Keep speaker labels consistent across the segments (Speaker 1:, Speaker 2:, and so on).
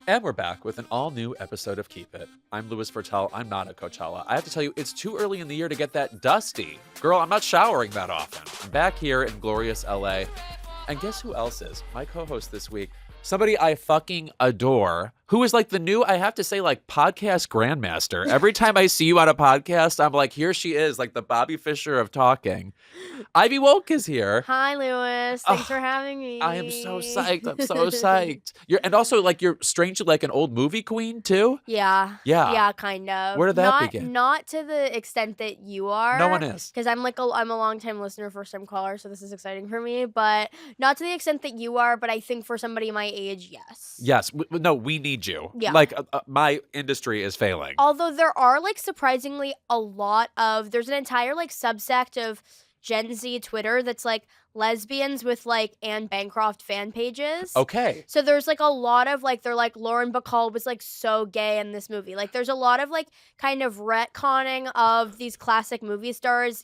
Speaker 1: And we're back with an all-new episode of Keep It. I'm Louis Virtel. I'm not at Coachella. I have to tell you, it's too early in the year to get that dusty. Girl, I'm not showering that often. I'm back here in glorious LA. And guess who else is? My co-host this week, somebody I fucking adore, who is like the new, I have to say, like podcast grandmaster. Every time I see you on a podcast, I'm like, here she is, like the Bobby Fischer of talking. Ivy Wolk is here.
Speaker 2: Hi, Louis. Thanks for having me.
Speaker 1: I am so psyched. I'm so psyched. And also, like, you're strangely like an old movie queen, too?
Speaker 2: Yeah.
Speaker 1: Yeah.
Speaker 2: Yeah, kind of.
Speaker 1: Where did that begin?
Speaker 2: Not to the extent that you are.
Speaker 1: No one is.
Speaker 2: Because I'm a long-time listener, first-time caller, so this is exciting for me. But not to the extent that you are, but I think for somebody my age, yes.
Speaker 1: Yes. No, we need you.
Speaker 2: Yeah.
Speaker 1: Like, my industry is failing.
Speaker 2: Although there are, like, surprisingly a lot of, there's an entire, like, subsect of Gen Z Twitter that's like lesbians with like Anne Bancroft fan pages.
Speaker 1: Okay.
Speaker 2: So there's like a lot of like, they're like, Lauren Bacall was like so gay in this movie. Like there's a lot of like kind of retconning of these classic movie stars.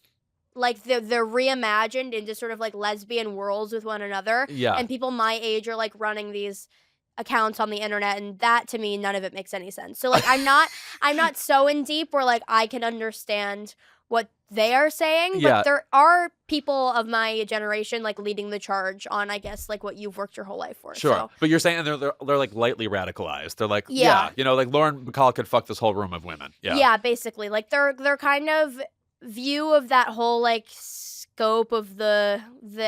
Speaker 2: Like they're reimagined into sort of like lesbian worlds with one another.
Speaker 1: Yeah.
Speaker 2: And people my age are like running these accounts on the internet, and that to me, none of it makes any sense. So like I'm not so in deep where like I can understand what they are saying, but
Speaker 1: Yeah.
Speaker 2: there are people of my generation like leading the charge on, I guess, like what you've worked your whole life for.
Speaker 1: Sure.
Speaker 2: So.
Speaker 1: But you're saying they're like lightly radicalized. They're like,
Speaker 2: Yeah.
Speaker 1: you know, like Lauren Bacall could fuck this whole room of women. Yeah.
Speaker 2: Yeah, basically. Like their kind of view of that whole like scope of the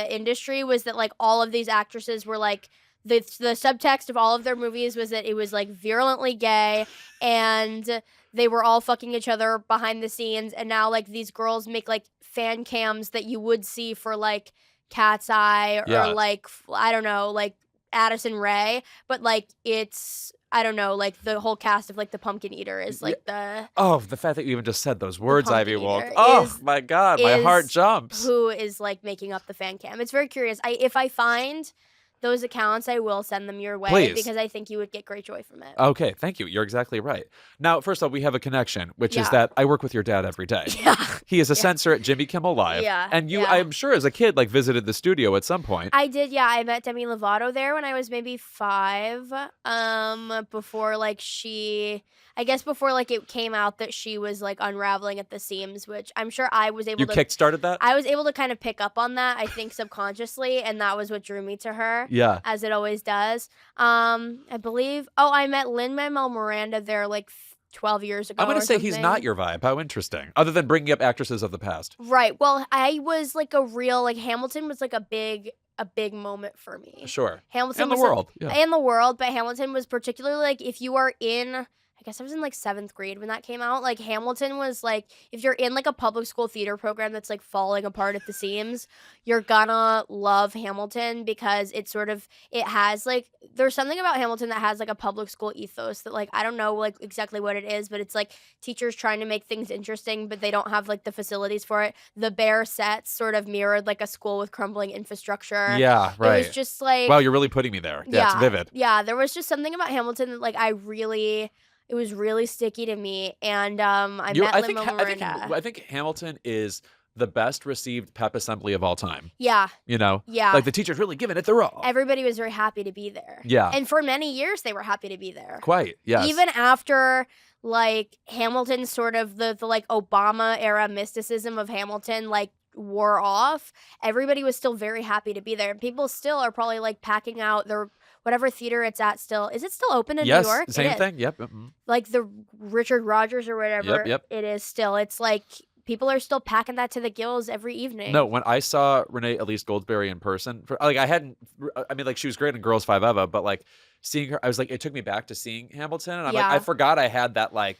Speaker 2: industry was that like all of these actresses were like the subtext of all of their movies was that it was like virulently gay and they were all fucking each other behind the scenes, and now like these girls make like fan cams that you would see for like Cat's Eye or like I don't know, like Addison Rae, but like it's I don't know, like the whole cast of like the Pumpkin Eater is like the
Speaker 1: fact that you even just said those words, Ivy Wolk.
Speaker 2: Eater
Speaker 1: Oh my God, my heart jumps.
Speaker 2: Who is like making up the fan cam? It's very curious. If I find those accounts, I will send them your way.
Speaker 1: Please.
Speaker 2: Because I think you would get great joy from it.
Speaker 1: Okay, thank you. You're exactly right. Now, first off, we have a connection, which is
Speaker 2: Yeah.
Speaker 1: that I work with your dad every day.
Speaker 2: Yeah.
Speaker 1: He is a censor at Jimmy Kimmel Live.
Speaker 2: Yeah,
Speaker 1: And you,
Speaker 2: yeah.
Speaker 1: I'm sure as a kid, like visited the studio at some point.
Speaker 2: I did, yeah. I met Demi Lovato there when I was maybe 5. Before like before like it came out that she was like unraveling at the seams, which I'm sure I was able
Speaker 1: You kickstarted that?
Speaker 2: I was able to kind of pick up on that, I think subconsciously, and that was what drew me to her.
Speaker 1: Yeah.
Speaker 2: As it always does. I believe I met Lin-Manuel Miranda there like 12 years ago.
Speaker 1: I'm going to
Speaker 2: or
Speaker 1: say he's
Speaker 2: something.
Speaker 1: not your vibe. How interesting. Other than bringing up actresses of the past.
Speaker 2: Right. Well, I was like a real like Hamilton was like a big moment for me.
Speaker 1: Sure.
Speaker 2: Hamilton
Speaker 1: And the
Speaker 2: was like-
Speaker 1: world. Yeah.
Speaker 2: and the world, but Hamilton was particularly like if you are in I guess I was in like 7th grade when that came out. Like Hamilton was like if you're in like a public school theater program that's like falling apart at the seams, you're gonna love Hamilton because it has like there's something about Hamilton that has like a public school ethos that like I don't know like exactly what it is, but it's like teachers trying to make things interesting, but they don't have like the facilities for it. The bare sets sort of mirrored like a school with crumbling infrastructure.
Speaker 1: Yeah, right.
Speaker 2: It was just like
Speaker 1: Wow, you're really putting me there. Yeah, it's vivid.
Speaker 2: Yeah, there was just something about Hamilton that like it was really sticky to me, and I met Lin-Manuel Miranda.
Speaker 1: I think Hamilton is the best received pep assembly of all time.
Speaker 2: Yeah.
Speaker 1: You know?
Speaker 2: Yeah.
Speaker 1: Like the teacher's really giving it their all.
Speaker 2: Everybody was very happy to be there.
Speaker 1: Yeah.
Speaker 2: And for many years, they were happy to be there.
Speaker 1: Quite, yes.
Speaker 2: Even after, like, Hamilton's sort of the like, Obama era mysticism of Hamilton, like, wore off, everybody was still very happy to be there. And people still are probably, like, packing out their whatever theater it's at still. Is it still open in New York?
Speaker 1: Yes, same thing. Yep. Mm-hmm.
Speaker 2: Like the Richard Rogers or whatever.
Speaker 1: Yep.
Speaker 2: It is still. It's like people are still packing that to the gills every evening.
Speaker 1: No, when I saw Renee Elise Goldsberry in person, she was great in Girls Five Eva, but like seeing her, I was like, it took me back to seeing Hamilton, and I'm like, I forgot I had that like,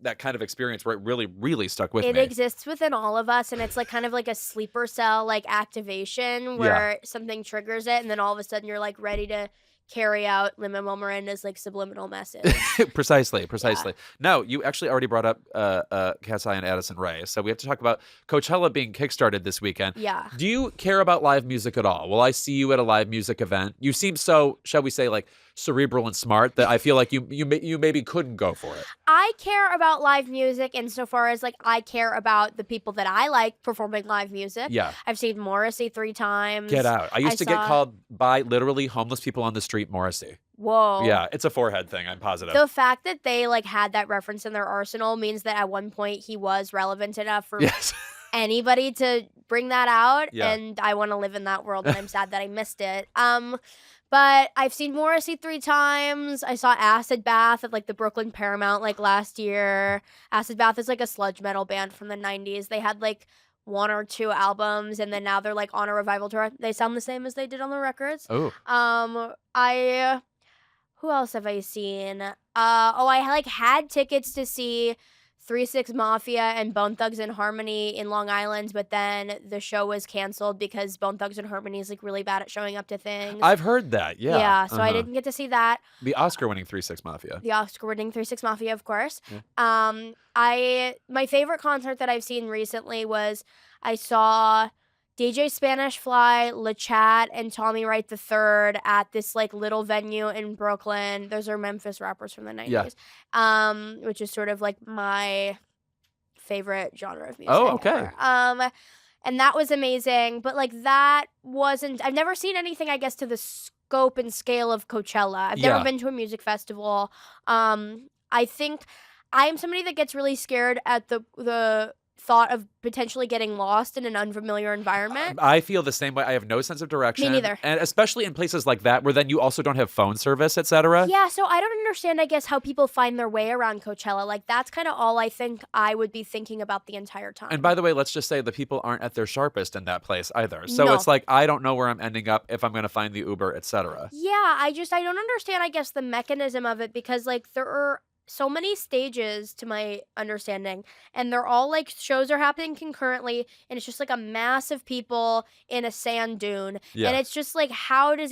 Speaker 1: that kind of experience where it really, really stuck with me.
Speaker 2: It exists within all of us, and it's like kind of like a sleeper cell like activation where something triggers it, and then all of a sudden you're like ready to carry out Lin-Manuel Miranda's like subliminal message.
Speaker 1: Precisely.
Speaker 2: Yeah.
Speaker 1: No, you actually already brought up Cat's Eye and Addison Rae, so we have to talk about Coachella being kickstarted this weekend.
Speaker 2: Yeah.
Speaker 1: Do you care about live music at all? Will I see you at a live music event? You seem so, shall we say, like cerebral and smart that I feel like you maybe couldn't go for it.
Speaker 2: I care about live music insofar as like I care about the people that I like performing live music.
Speaker 1: Yeah.
Speaker 2: I've seen Morrissey 3 times.
Speaker 1: Get out. I used to get called by literally homeless people on the street Morrissey.
Speaker 2: Whoa.
Speaker 1: Yeah, it's a forehead thing, I'm positive.
Speaker 2: The fact that they like had that reference in their arsenal means that at one point he was relevant enough for
Speaker 1: Yes.
Speaker 2: anybody to bring that out.
Speaker 1: Yeah.
Speaker 2: And I want to live in that world, and I'm sad that I missed it. But I've seen Morrissey 3 times. I saw Acid Bath at like the Brooklyn Paramount like last year. Acid Bath is like a sludge metal band from the 90s. They had like 1 or 2 albums, and then now they're like on a revival tour. They sound the same as they did on the records.
Speaker 1: Oh.
Speaker 2: Who else have I seen? I like had tickets to see 3 6 Mafia and Bone Thugs and Harmony in Long Island, but then the show was canceled because Bone Thugs and Harmony is like really bad at showing up to things.
Speaker 1: I've heard that, yeah.
Speaker 2: Yeah, so I didn't get to see that.
Speaker 1: The Oscar-winning 3 6 Mafia.
Speaker 2: The Oscar-winning 3 6 Mafia, of course.
Speaker 1: Yeah.
Speaker 2: My favorite concert that I've seen recently was I saw DJ Spanish Fly, LeChat, and Tommy Wright III at this like little venue in Brooklyn. Those are Memphis rappers from the 90s.
Speaker 1: Yeah.
Speaker 2: Which is sort of like my favorite genre of music.
Speaker 1: Oh, okay.
Speaker 2: Ever. And that was amazing. But like that wasn't, I've never seen anything, I guess, to the scope and scale of Coachella. I've never been to a music festival. I think I'm somebody that gets really scared at the thought of potentially getting lost in an unfamiliar environment.
Speaker 1: I feel the same way. I have no sense of direction.
Speaker 2: Me neither.
Speaker 1: And especially in places like that where then you also don't have phone service, etc.
Speaker 2: Yeah, so I don't understand, I guess, how people find their way around Coachella. Like, that's kind of all I think I would be thinking about the entire time.
Speaker 1: And by the way, let's just say the people aren't at their sharpest in that place either. So
Speaker 2: No.
Speaker 1: it's like, I don't know where I'm ending up, if I'm going to find the Uber, etc.
Speaker 2: Yeah, I don't understand, I guess, the mechanism of it because, like, there are so many stages to my understanding, and they're all like shows are happening concurrently, and it's just like a mass of people in a sand dune.
Speaker 1: Yeah.
Speaker 2: And it's just like, how does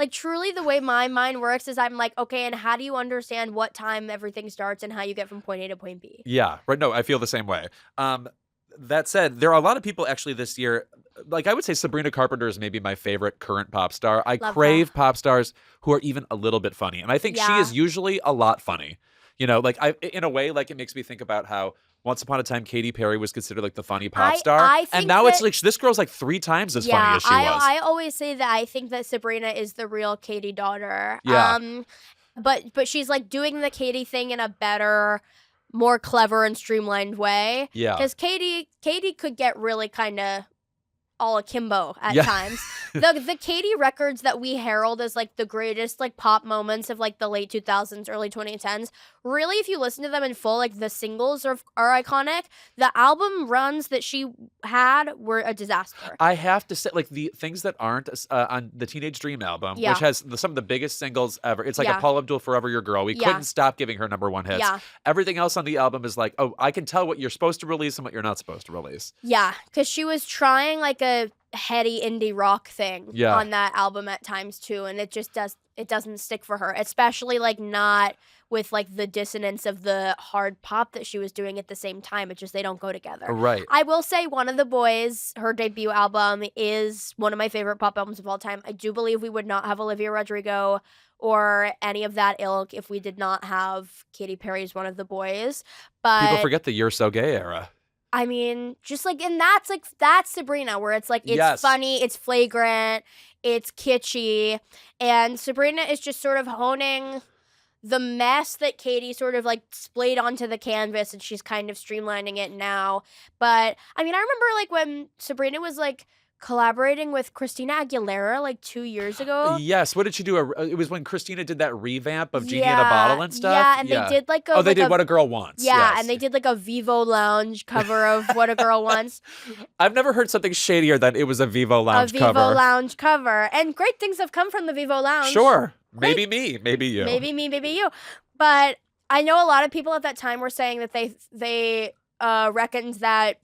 Speaker 2: truly the way my mind works is I'm like, okay, and how do you understand what time everything starts and how you get from point A to point B?
Speaker 1: Yeah, right. No, I feel the same way. That said, there are a lot of people actually this year, like I would say Sabrina Carpenter is maybe my favorite current pop star. I
Speaker 2: Love
Speaker 1: crave
Speaker 2: her.
Speaker 1: pop stars who are even a little bit funny. And I think she
Speaker 2: Yeah.
Speaker 1: is usually a lot funny. You know, like in a way, like it makes me think about how once upon a time Katy Perry was considered like the funny pop star.
Speaker 2: I think
Speaker 1: and now it's
Speaker 2: that-
Speaker 1: like this girl's like 3 times as funny as she was.
Speaker 2: I always say that I think that Sabrina is the real Katy daughter.
Speaker 1: Yeah.
Speaker 2: But she's like doing the Katy thing in a better, more clever and streamlined way.
Speaker 1: Yeah.
Speaker 2: Because Katy could get really kind of all akimbo at
Speaker 1: Yeah.
Speaker 2: times. The Katy records that we herald as like the greatest like pop moments of like the late 2000s, early 2010s, really if you listen to them in full, like the singles are iconic. The album runs that she had were a disaster.
Speaker 1: I have to say, like the things that aren't on the Teenage Dream album,
Speaker 2: Yeah.
Speaker 1: which has some of the biggest singles ever. It's like
Speaker 2: Yeah.
Speaker 1: a Paul Abdul Forever Your Girl. We
Speaker 2: Yeah.
Speaker 1: couldn't stop giving her #1 hits.
Speaker 2: Yeah.
Speaker 1: Everything else on the album is like, oh, I can tell what you're supposed to release and what you're not supposed to release.
Speaker 2: Yeah, because she was trying like a heady indie rock thing
Speaker 1: Yeah.
Speaker 2: on that album at times too, and it doesn't stick for her, especially like not with like the dissonance of the hard pop that she was doing at the same time. It just they don't go together.
Speaker 1: Right.
Speaker 2: I will say One of the Boys, her debut album, is one of my favorite pop albums of all time. I do believe we would not have Olivia Rodrigo or any of that ilk if we did not have Katy Perry's One of the Boys. But
Speaker 1: People forget the You're So Gay era.
Speaker 2: I mean, just like, and that's Sabrina, where it's like, it's
Speaker 1: Yes.
Speaker 2: funny, it's flagrant, it's kitschy, and Sabrina is just sort of honing the mess that Katy sort of like splayed onto the canvas, and she's kind of streamlining it now. But I mean, I remember like when Sabrina was like collaborating with Christina Aguilera like 2 years ago.
Speaker 1: Yes. What did she do? It was when Christina did that revamp of Genie in a Bottle and stuff.
Speaker 2: Yeah, and they did like a.
Speaker 1: Oh, they
Speaker 2: like
Speaker 1: did What a Girl Wants.
Speaker 2: Yeah,
Speaker 1: yes.
Speaker 2: and they did like a Vivo Lounge cover of What a Girl Wants.
Speaker 1: I've never heard something shadier than it was a Vivo Lounge
Speaker 2: a Vivo
Speaker 1: cover.
Speaker 2: Lounge cover. And great things have come from the Vivo Lounge.
Speaker 1: Sure.
Speaker 2: Great.
Speaker 1: Maybe me. Maybe you.
Speaker 2: Maybe me, maybe you. But I know a lot of people at that time were saying that they reckoned that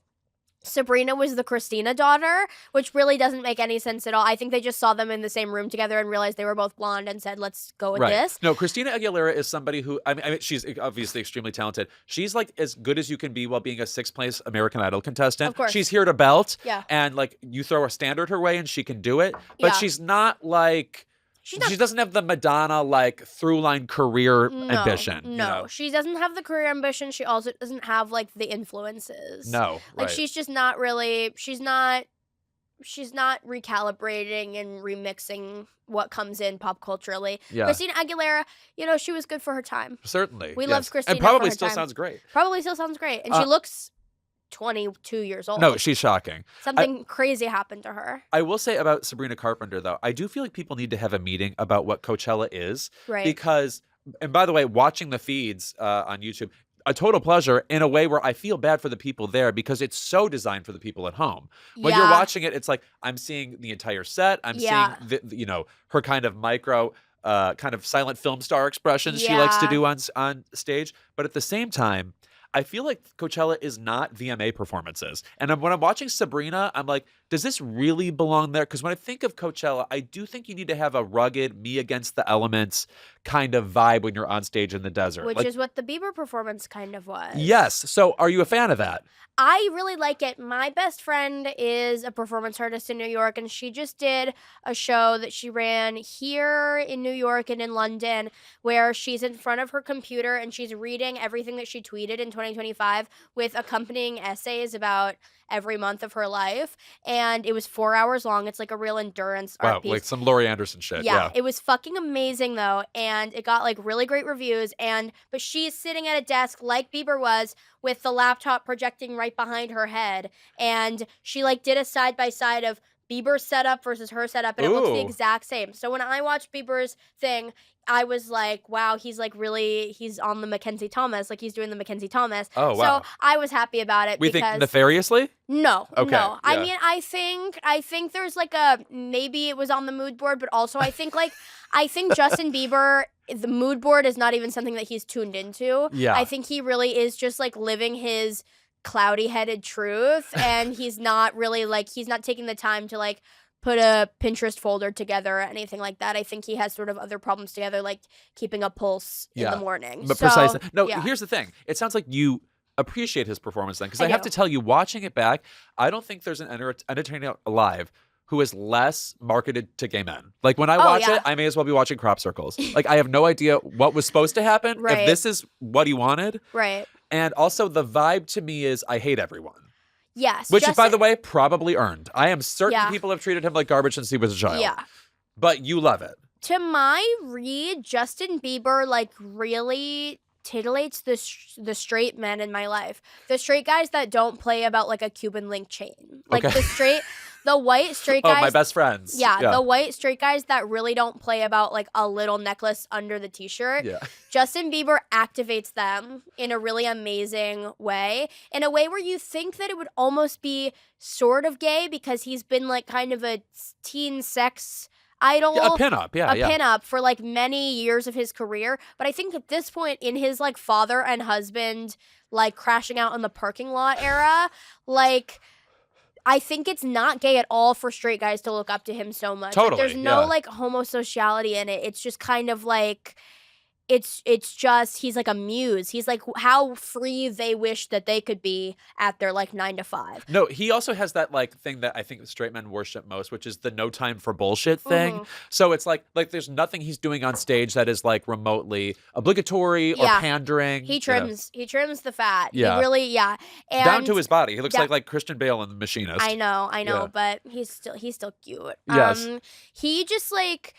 Speaker 2: Sabrina was the Christina daughter, which really doesn't make any sense at all. I think they just saw them in the same room together and realized they were both blonde and said, let's go with this.
Speaker 1: No, Christina Aguilera is somebody who, I mean, she's obviously extremely talented. She's like as good as you can be while being a 6th place American Idol contestant.
Speaker 2: Of course.
Speaker 1: She's here to belt.
Speaker 2: Yeah.
Speaker 1: And like you throw a standard her way and she can do it. But
Speaker 2: Yeah.
Speaker 1: she's not like, she doesn't have the Madonna like through line career ambition.
Speaker 2: No,
Speaker 1: you know?
Speaker 2: she doesn't have the career ambition. She also doesn't have like the influences.
Speaker 1: No,
Speaker 2: Like
Speaker 1: right.
Speaker 2: she's just not really, she's not recalibrating and remixing what comes in pop culturally.
Speaker 1: Yeah.
Speaker 2: Christina Aguilera, she was good for her time.
Speaker 1: Certainly.
Speaker 2: We
Speaker 1: yes.
Speaker 2: loved Christina
Speaker 1: And probably
Speaker 2: for her
Speaker 1: still
Speaker 2: time.
Speaker 1: sounds great.
Speaker 2: Probably still sounds great. And she looks 22 years old.
Speaker 1: No, she's shocking.
Speaker 2: Something crazy happened to her.
Speaker 1: I will say about Sabrina Carpenter, though, I do feel like people need to have a meeting about what Coachella is.
Speaker 2: Right.
Speaker 1: Because, and by the way, watching the feeds on YouTube, a total pleasure in a way where I feel bad for the people there because it's so designed for the people at home. When you're watching it, it's like I'm seeing the entire set. I'm seeing, her kind of micro, kind of silent film star expressions she likes to do on stage. But at the same time, I feel like Coachella is not VMA performances. And when I'm watching Sabrina, I'm like, does this really belong there? Because when I think of Coachella, I do think you need to have a rugged, me against the elements kind of vibe when you're on stage in the desert.
Speaker 2: Which is what the Bieber performance kind of was.
Speaker 1: Yes. So are you a fan of that?
Speaker 2: I really like it. My best friend is a performance artist in New York, and she just did a show that she ran here in New York and in London where she's in front of her computer and she's reading everything that she tweeted in 2025 with accompanying essays about every month of her life. And it was 4 hours long. It's like a real endurance art piece.
Speaker 1: Like some Laurie Anderson shit. Yeah.
Speaker 2: It was fucking amazing though. And it got like really great reviews. But she's sitting at a desk like Bieber was with the laptop projecting right behind her head. And she like did a side by side of Bieber's setup versus her setup, and it looks the exact same. So when I watched Bieber's thing, I was like, wow, he's on the Mackenzie Thomas, like he's doing the Mackenzie Thomas.
Speaker 1: Oh, wow.
Speaker 2: So I was happy about it.
Speaker 1: We think nefariously?
Speaker 2: No,
Speaker 1: okay,
Speaker 2: no.
Speaker 1: Yeah.
Speaker 2: I mean, I think there's like maybe it was on the mood board, but also I think Justin Bieber, the mood board is not even something that he's tuned into.
Speaker 1: Yeah.
Speaker 2: I think he really is just like living his cloudy-headed truth, and he's not taking the time to like put a Pinterest folder together or anything like that. I think he has sort of other problems together, like keeping a pulse in the morning.
Speaker 1: But precisely. No, here's the thing. It sounds like you appreciate his performance then, because I have to tell you, watching it back, I don't think there's an entertainer alive who is less marketed to gay men. Like when I watch it, I may as well be watching Crop Circles. Like I have no idea what was supposed to happen.
Speaker 2: Right.
Speaker 1: If this is what he wanted.
Speaker 2: Right.
Speaker 1: And also the vibe to me is I hate everyone.
Speaker 2: Yes.
Speaker 1: Which is, by the way, probably earned. I am certain people have treated him like garbage since he was a child.
Speaker 2: Yeah.
Speaker 1: But you love it.
Speaker 2: To my read, Justin Bieber like really titillates the straight men in my life. The straight guys that don't play about like a Cuban link chain. Like the white straight guys.
Speaker 1: Oh, my best friends.
Speaker 2: Yeah, the white straight guys that really don't play about like a little necklace under the t-shirt.
Speaker 1: Yeah.
Speaker 2: Justin Bieber activates them in a really amazing way. In a way where you think that it would almost be sort of gay because he's been like kind of a teen sex idol.
Speaker 1: Yeah, a pinup,
Speaker 2: pinup for like many years of his career. But I think at this point in his like father and husband like crashing out in the parking lot era, like I think it's not gay at all for straight guys to look up to him so much.
Speaker 1: Totally.
Speaker 2: Like, there's no like homosociality in it. It's just kind of like it's just he's like a muse. He's like how free they wish that they could be at their like 9 to 5.
Speaker 1: No, he also has that like thing that I think straight men worship most, which is the no time for bullshit thing.
Speaker 2: Mm-hmm.
Speaker 1: So it's like there's nothing he's doing on stage that is like remotely obligatory or pandering.
Speaker 2: He trims the fat.
Speaker 1: Yeah.
Speaker 2: He really and
Speaker 1: down to his body. He looks like Christian Bale in The Machinist.
Speaker 2: I know,
Speaker 1: Yeah.
Speaker 2: but he's still cute.
Speaker 1: Yes.
Speaker 2: He just like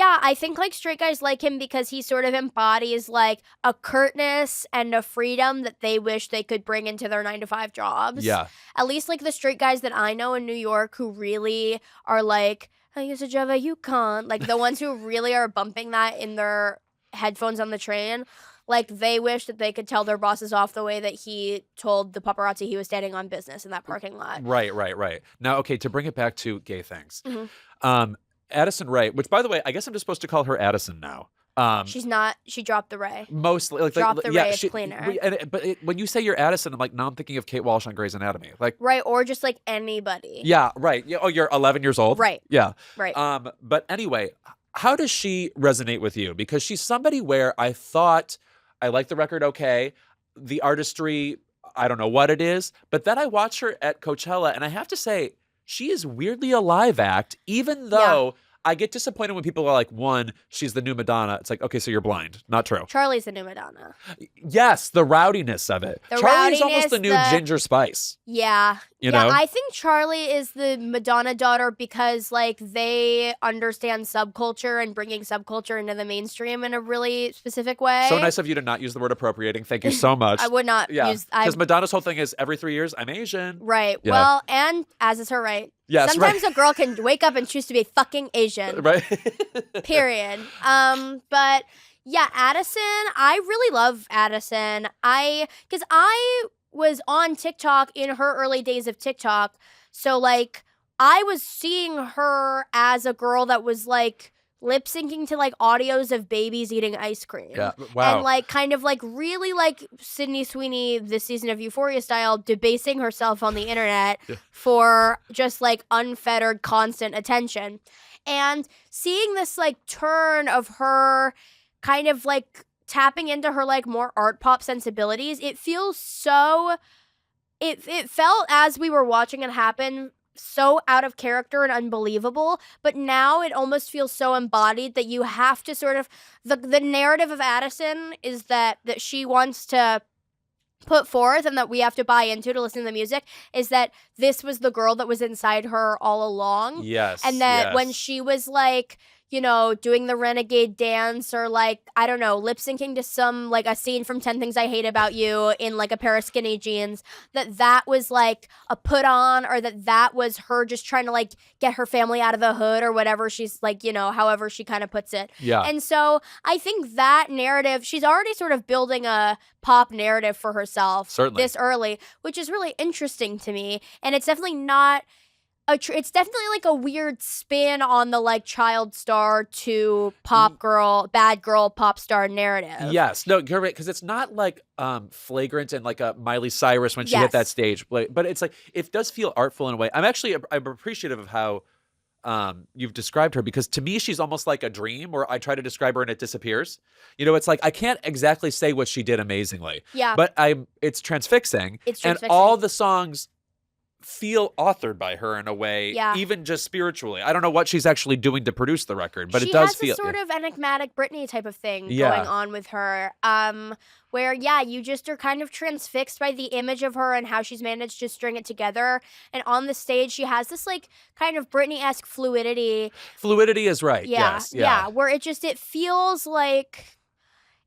Speaker 2: I think like straight guys like him because he sort of embodies like a curtness and a freedom that they wish they could bring into their 9 to 5 jobs.
Speaker 1: Yeah.
Speaker 2: At least like the straight guys that I know in New York who really are like, I used to drive a Yukon. Like the ones who really are bumping that in their headphones on the train. Like they wish that they could tell their bosses off the way that he told the paparazzi he was standing on business in that parking lot.
Speaker 1: Right. Now, okay, to bring it back to gay things.
Speaker 2: Mm-hmm.
Speaker 1: Addison Rae, which by the way, I guess I'm just supposed to call her Addison now.
Speaker 2: She's not. She dropped the Ray.
Speaker 1: Mostly, like
Speaker 2: dropped the Ray. It's cleaner.
Speaker 1: When you say you're Addison, I'm like, now I'm thinking of Kate Walsh on Grey's Anatomy, like
Speaker 2: right, or just like anybody.
Speaker 1: Yeah, right. Yeah. Oh, you're 11 years old.
Speaker 2: Right.
Speaker 1: Yeah.
Speaker 2: Right.
Speaker 1: But anyway, how does she resonate with you? Because she's somebody where I thought I like the record. Okay, the artistry, I don't know what it is, but then I watch her at Coachella, and I have to say, she is weirdly a live act, even though I get disappointed when people are like, one, she's the new Madonna. It's like, okay, so you're blind. Not true.
Speaker 2: Charlie's the new Madonna.
Speaker 1: Yes, the rowdiness of it. Charlie's almost the new Ginger Spice.
Speaker 2: Yeah.
Speaker 1: You know?
Speaker 2: I think Charlie is the Madonna daughter because, like, they understand subculture and bringing subculture into the mainstream in a really specific way.
Speaker 1: So nice of you to not use the word appropriating. Thank you so much.
Speaker 2: I would not use...
Speaker 1: Because Madonna's whole thing is every 3 years, I'm Asian.
Speaker 2: Right.
Speaker 1: Yeah.
Speaker 2: Well, and as is her right.
Speaker 1: Yes,
Speaker 2: sometimes a girl can wake up and choose to be fucking Asian.
Speaker 1: Right.
Speaker 2: Period. But yeah, Addison, I really love Addison. Because I was on TikTok in her early days of TikTok. So, like, I was seeing her as a girl that was, like, lip syncing to, like, audios of babies eating ice cream.
Speaker 1: Yeah, wow.
Speaker 2: And, like, kind of, like, really, like, Sydney Sweeney this season of Euphoria style, debasing herself on the internet for just, like, unfettered, constant attention. And seeing this, like, turn of her kind of, like, tapping into her, like, more art pop sensibilities, it feels so... It felt, as we were watching it happen, so out of character and unbelievable, but now it almost feels so embodied that you have to sort of... The narrative of Addison is that she wants to put forth and that we have to buy into to listen to the music is that this was the girl that was inside her all along.
Speaker 1: Yes.
Speaker 2: And that when she was, like... you know, doing the renegade dance or, like, I don't know, lip syncing to some, like, a scene from 10 Things I Hate About You in, like, a pair of skinny jeans, that was, like, a put on, or that was her just trying to, like, get her family out of the hood or whatever she's, like, you know, however she kind of puts it.
Speaker 1: Yeah.
Speaker 2: And so I think that narrative, she's already sort of building a pop narrative for herself this early, which is really interesting to me. And it's definitely not... it's definitely like a weird spin on the like child star to pop girl, bad girl pop star narrative.
Speaker 1: Yes, no, you're right, because it's not like flagrant and like a Miley Cyrus when she hit that stage, but it's like it does feel artful in a way. I'm appreciative of how you've described her, because to me she's almost like a dream where I try to describe her and it disappears. You know, it's like I can't exactly say what she did amazingly.
Speaker 2: Yeah,
Speaker 1: but it's transfixing. And all the songs feel authored by her in a way, even just spiritually. I don't know what she's actually doing to produce the record, but it does feel...
Speaker 2: She has a sort of enigmatic Britney type of thing going on with her, where, you just are kind of transfixed by the image of her and how she's managed to string it together. And on the stage, she has this, like, kind of Britney-esque fluidity.
Speaker 1: Fluidity is right, yes.
Speaker 2: Yeah, where it feels like...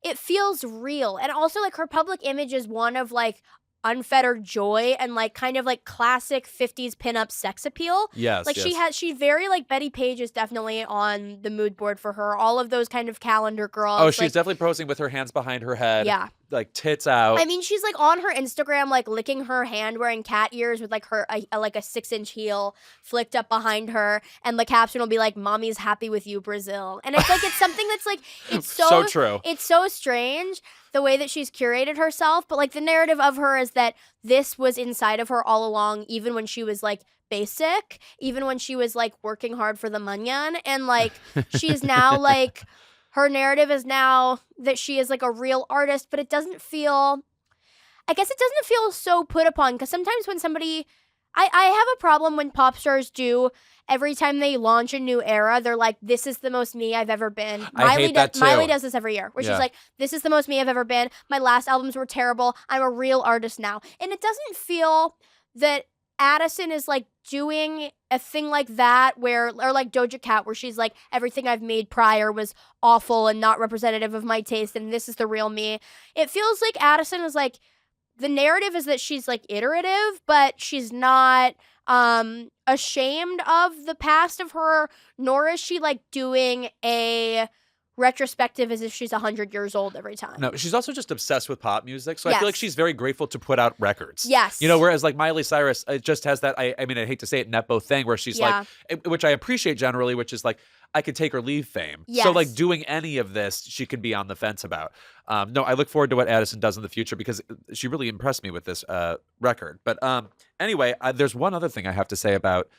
Speaker 2: It feels real. And also, like, her public image is one of, like, unfettered joy and like kind of like classic 50s pinup sex appeal.
Speaker 1: Yes.
Speaker 2: Like she very like Betty Page is definitely on the mood board for her. All of those kind of calendar girls.
Speaker 1: Oh, she's definitely posing with her hands behind her head.
Speaker 2: Yeah.
Speaker 1: Like tits out.
Speaker 2: I mean, she's like on her Instagram, like licking her hand, wearing cat ears with like like a 6-inch heel flicked up behind her, and the caption will be like, "Mommy's happy with you, Brazil." And it's like it's something that's like it's so
Speaker 1: true.
Speaker 2: It's so strange the way that she's curated herself, but like the narrative of her is that this was inside of her all along, even when she was like basic, even when she was like working hard for the manyan, and like she's now like. Her narrative is now that she is like a real artist, but it doesn't feel, I guess it doesn't feel so put upon, because sometimes when somebody, I have a problem when pop stars do, every time they launch a new era, they're like, this is the most me I've ever been.
Speaker 1: I hate that too.
Speaker 2: Miley does this every year, where she's like, this is the most me I've ever been. My last albums were terrible. I'm a real artist now. And it doesn't feel that Addison is like doing a thing like that or like Doja Cat, where she's like, everything I've made prior was awful and not representative of my taste, and this is the real me. It feels like Addison is like, the narrative is that she's like iterative, but she's not ashamed of the past of her, nor is she like doing a retrospective as if she's 100 years old every time.
Speaker 1: No, she's also just obsessed with pop music, so I feel like she's very grateful to put out records.
Speaker 2: Yes.
Speaker 1: You know, whereas like Miley Cyrus, it just has that, I mean, I hate to say it, Nepo thing, where she's like, which I appreciate generally, which is like, I could take or leave fame.
Speaker 2: Yes.
Speaker 1: So like doing any of this, she could be on the fence about. No, I look forward to what Addison does in the future, because she really impressed me with this record. But anyway, there's one other thing I have to say about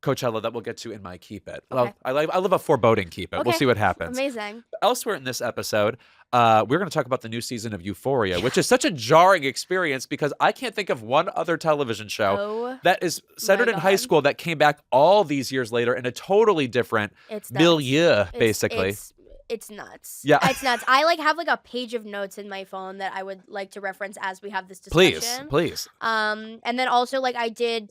Speaker 1: Coachella that we'll get to in my Keep It.
Speaker 2: Okay.
Speaker 1: I love a foreboding Keep It. We'll
Speaker 2: Okay.
Speaker 1: see what happens.
Speaker 2: Amazing.
Speaker 1: Elsewhere in this episode, we're going to talk about the new season of Euphoria, which is such a jarring experience because I can't think of one other television show that is centered in high school that came back all these years later in a totally different milieu, basically.
Speaker 2: It's nuts.
Speaker 1: Yeah.
Speaker 2: It's nuts. I have a page of notes in my phone that I would like to reference as we have this discussion.
Speaker 1: Please.
Speaker 2: And then also I did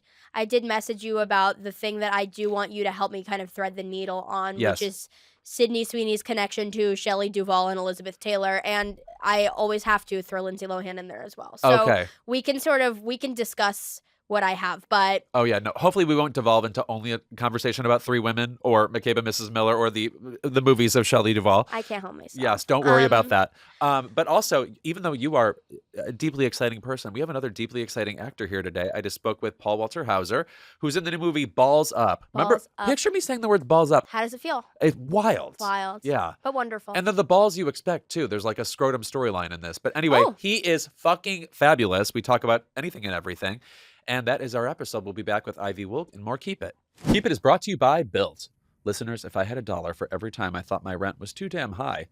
Speaker 2: message you about the thing that I do want you to help me kind of thread the needle on,
Speaker 1: Yes.
Speaker 2: which is Sydney Sweeney's connection to Shelley Duvall and Elizabeth Taylor. And I always have to throw Lindsay Lohan in there as well. So
Speaker 1: Okay.
Speaker 2: we can discuss what I have, but
Speaker 1: Oh yeah, no. Hopefully we won't devolve into only a conversation about Three Women or McCabe and Mrs. Miller or the movies of Shelley Duvall.
Speaker 2: I can't help myself.
Speaker 1: Yes, don't worry about that. But also, even though you are a deeply exciting person, we have another deeply exciting actor here today. I just spoke with Paul Walter Hauser, who's in the new movie Balls Up. Remember, picture me saying the word balls up.
Speaker 2: How does it feel?
Speaker 1: It's wild.
Speaker 2: Wild.
Speaker 1: Yeah.
Speaker 2: But wonderful.
Speaker 1: And then the balls you expect, too. There's a scrotum storyline in this. But anyway, he is fucking fabulous. We talk about anything and everything. And that is our episode. We'll be back with Ivy Wolk and more Keep It. Keep It is brought to you by Built. Listeners, if I had $1 for every time I thought my rent was too damn high,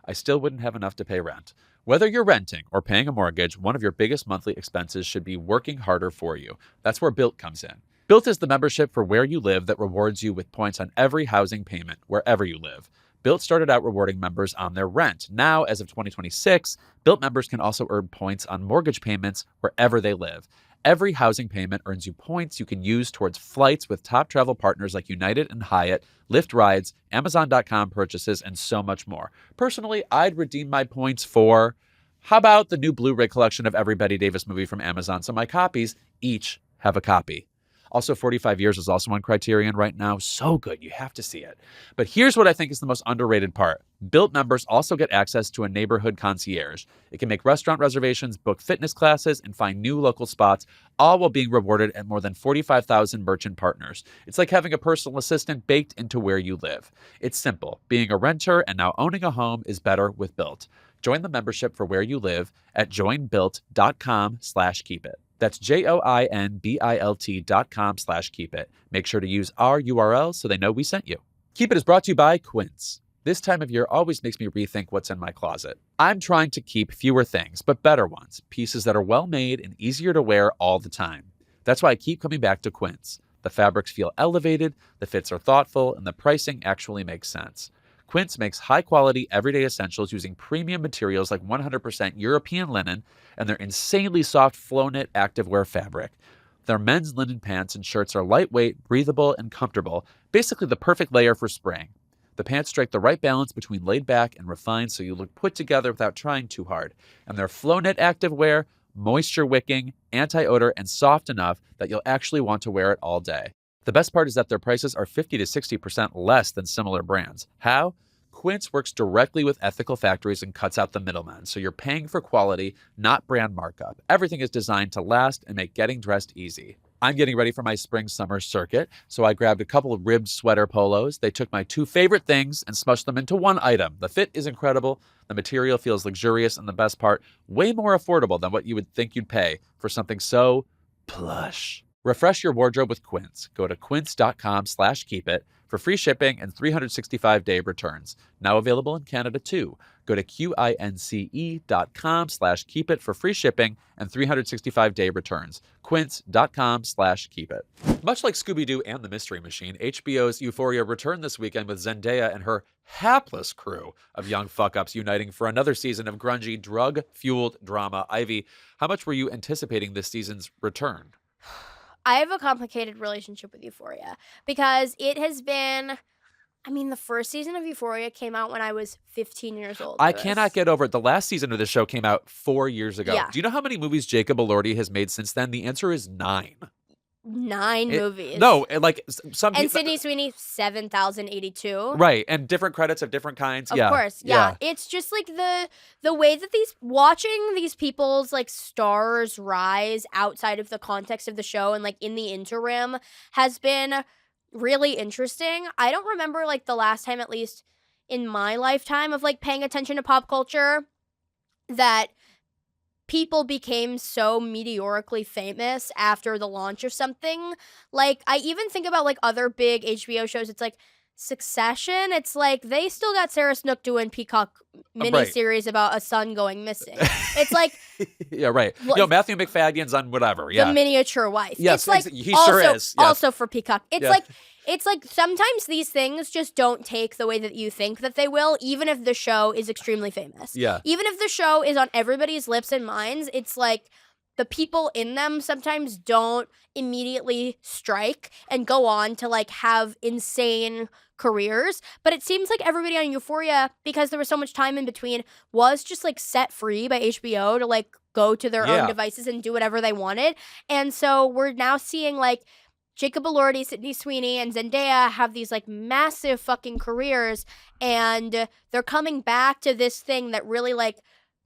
Speaker 1: I still wouldn't have enough to pay rent. Whether you're renting or paying a mortgage, one of your biggest monthly expenses should be working harder for you. That's where Built comes in. Built is the membership for where you live that rewards you with points on every housing payment, wherever you live. Built started out rewarding members on their rent. Now, as of 2026, Built members can also earn points on mortgage payments wherever they live. Every housing payment earns you points you can use towards flights with top travel partners like United and Hyatt, Lyft rides, Amazon.com purchases, and so much more. Personally, I'd redeem my points for, how about the new Blu-ray collection of every Bette Davis movie from Amazon? So my copies each have a copy. Also, 45 Years is also on Criterion right now. So good. You have to see it. But here's what I think is the most underrated part. Built members also get access to a neighborhood concierge. It can make restaurant reservations, book fitness classes, and find new local spots, all while being rewarded at more than 45,000 merchant partners. It's like having a personal assistant baked into where you live. It's simple. Being a renter and now owning a home is better with Built. Join the membership for where you live at joinbuilt.com/keepit. That's joinbilt.com/keepit. Make sure to use our URL so they know we sent you. Keep It is brought to you by Quince. This time of year always makes me rethink what's in my closet. I'm trying to keep fewer things, but better ones. Pieces that are well made and easier to wear all the time. That's why I keep coming back to Quince. The fabrics feel elevated, the fits are thoughtful, and the pricing actually makes sense. Quince makes high-quality, everyday essentials using premium materials like 100% European linen and their insanely soft flow-knit activewear fabric. Their men's linen pants and shirts are lightweight, breathable, and comfortable, basically the perfect layer for spring. The pants strike the right balance between laid back and refined so you look put together without trying too hard. And their flow-knit activewear, moisture-wicking, anti-odor, and soft enough that you'll actually want to wear it all day. The best part is that their prices are 50 to 60% less than similar brands. How? Quince works directly with ethical factories and cuts out the middleman, so you're paying for quality, not brand markup. Everything is designed to last and make getting dressed easy. I'm getting ready for my spring-summer circuit, so I grabbed a couple of ribbed sweater polos. They took my two favorite things and smushed them into one item. The fit is incredible, the material feels luxurious, and the best part, way more affordable than what you would think you'd pay for something so plush. Refresh your wardrobe with Quince. Go to quince.com/keepit for free shipping and 365-day returns. Now available in Canada too. Go to quince.com/keepit for free shipping and 365-day returns. Quince.com/keepit. Much like Scooby-Doo and the Mystery Machine, HBO's Euphoria returned this weekend with Zendaya and her hapless crew of young fuck-ups uniting for another season of grungy, drug-fueled drama. Ivy, how much were you anticipating this season's return?
Speaker 2: I have a complicated relationship with Euphoria because it has been, the first season of Euphoria came out when I was 15 years old.
Speaker 1: I cannot get over it. The last season of the show came out 4 years ago.
Speaker 2: Yeah.
Speaker 1: Do you know how many movies Jacob Elordi has made since then? The answer is 9.
Speaker 2: 9 movies.
Speaker 1: No, some.
Speaker 2: And Sydney Sweeney, 7,082.
Speaker 1: Right, and different credits of different kinds.
Speaker 2: Of course, yeah. It's just the way that watching these people's stars rise outside of the context of the show and in the interim has been really interesting. I don't remember the last time, at least in my lifetime, of paying attention to pop culture that people became so meteorically famous after the launch of something. Like, I even think about, like, other big HBO shows. It's like Succession. It's like they still got Sarah Snook doing Peacock miniseries about a son going missing. It's like
Speaker 1: yeah, right. Matthew McFadden's on whatever. Yeah,
Speaker 2: the miniature wife.
Speaker 1: Yes,
Speaker 2: it's like
Speaker 1: he sure is. Yes.
Speaker 2: Also for Peacock. It's like sometimes these things just don't take the way that you think that they will, even if the show is extremely famous.
Speaker 1: Yeah.
Speaker 2: Even if the show is on everybody's lips and minds, it's like the people in them sometimes don't immediately strike and go on to like have insane careers. But it seems like everybody on Euphoria, because there was so much time in between, was just like set free by HBO to like go to their own devices and do whatever they wanted. And so we're now seeing like Jacob Elordi, Sydney Sweeney, and Zendaya have these like massive fucking careers, and they're coming back to this thing that really like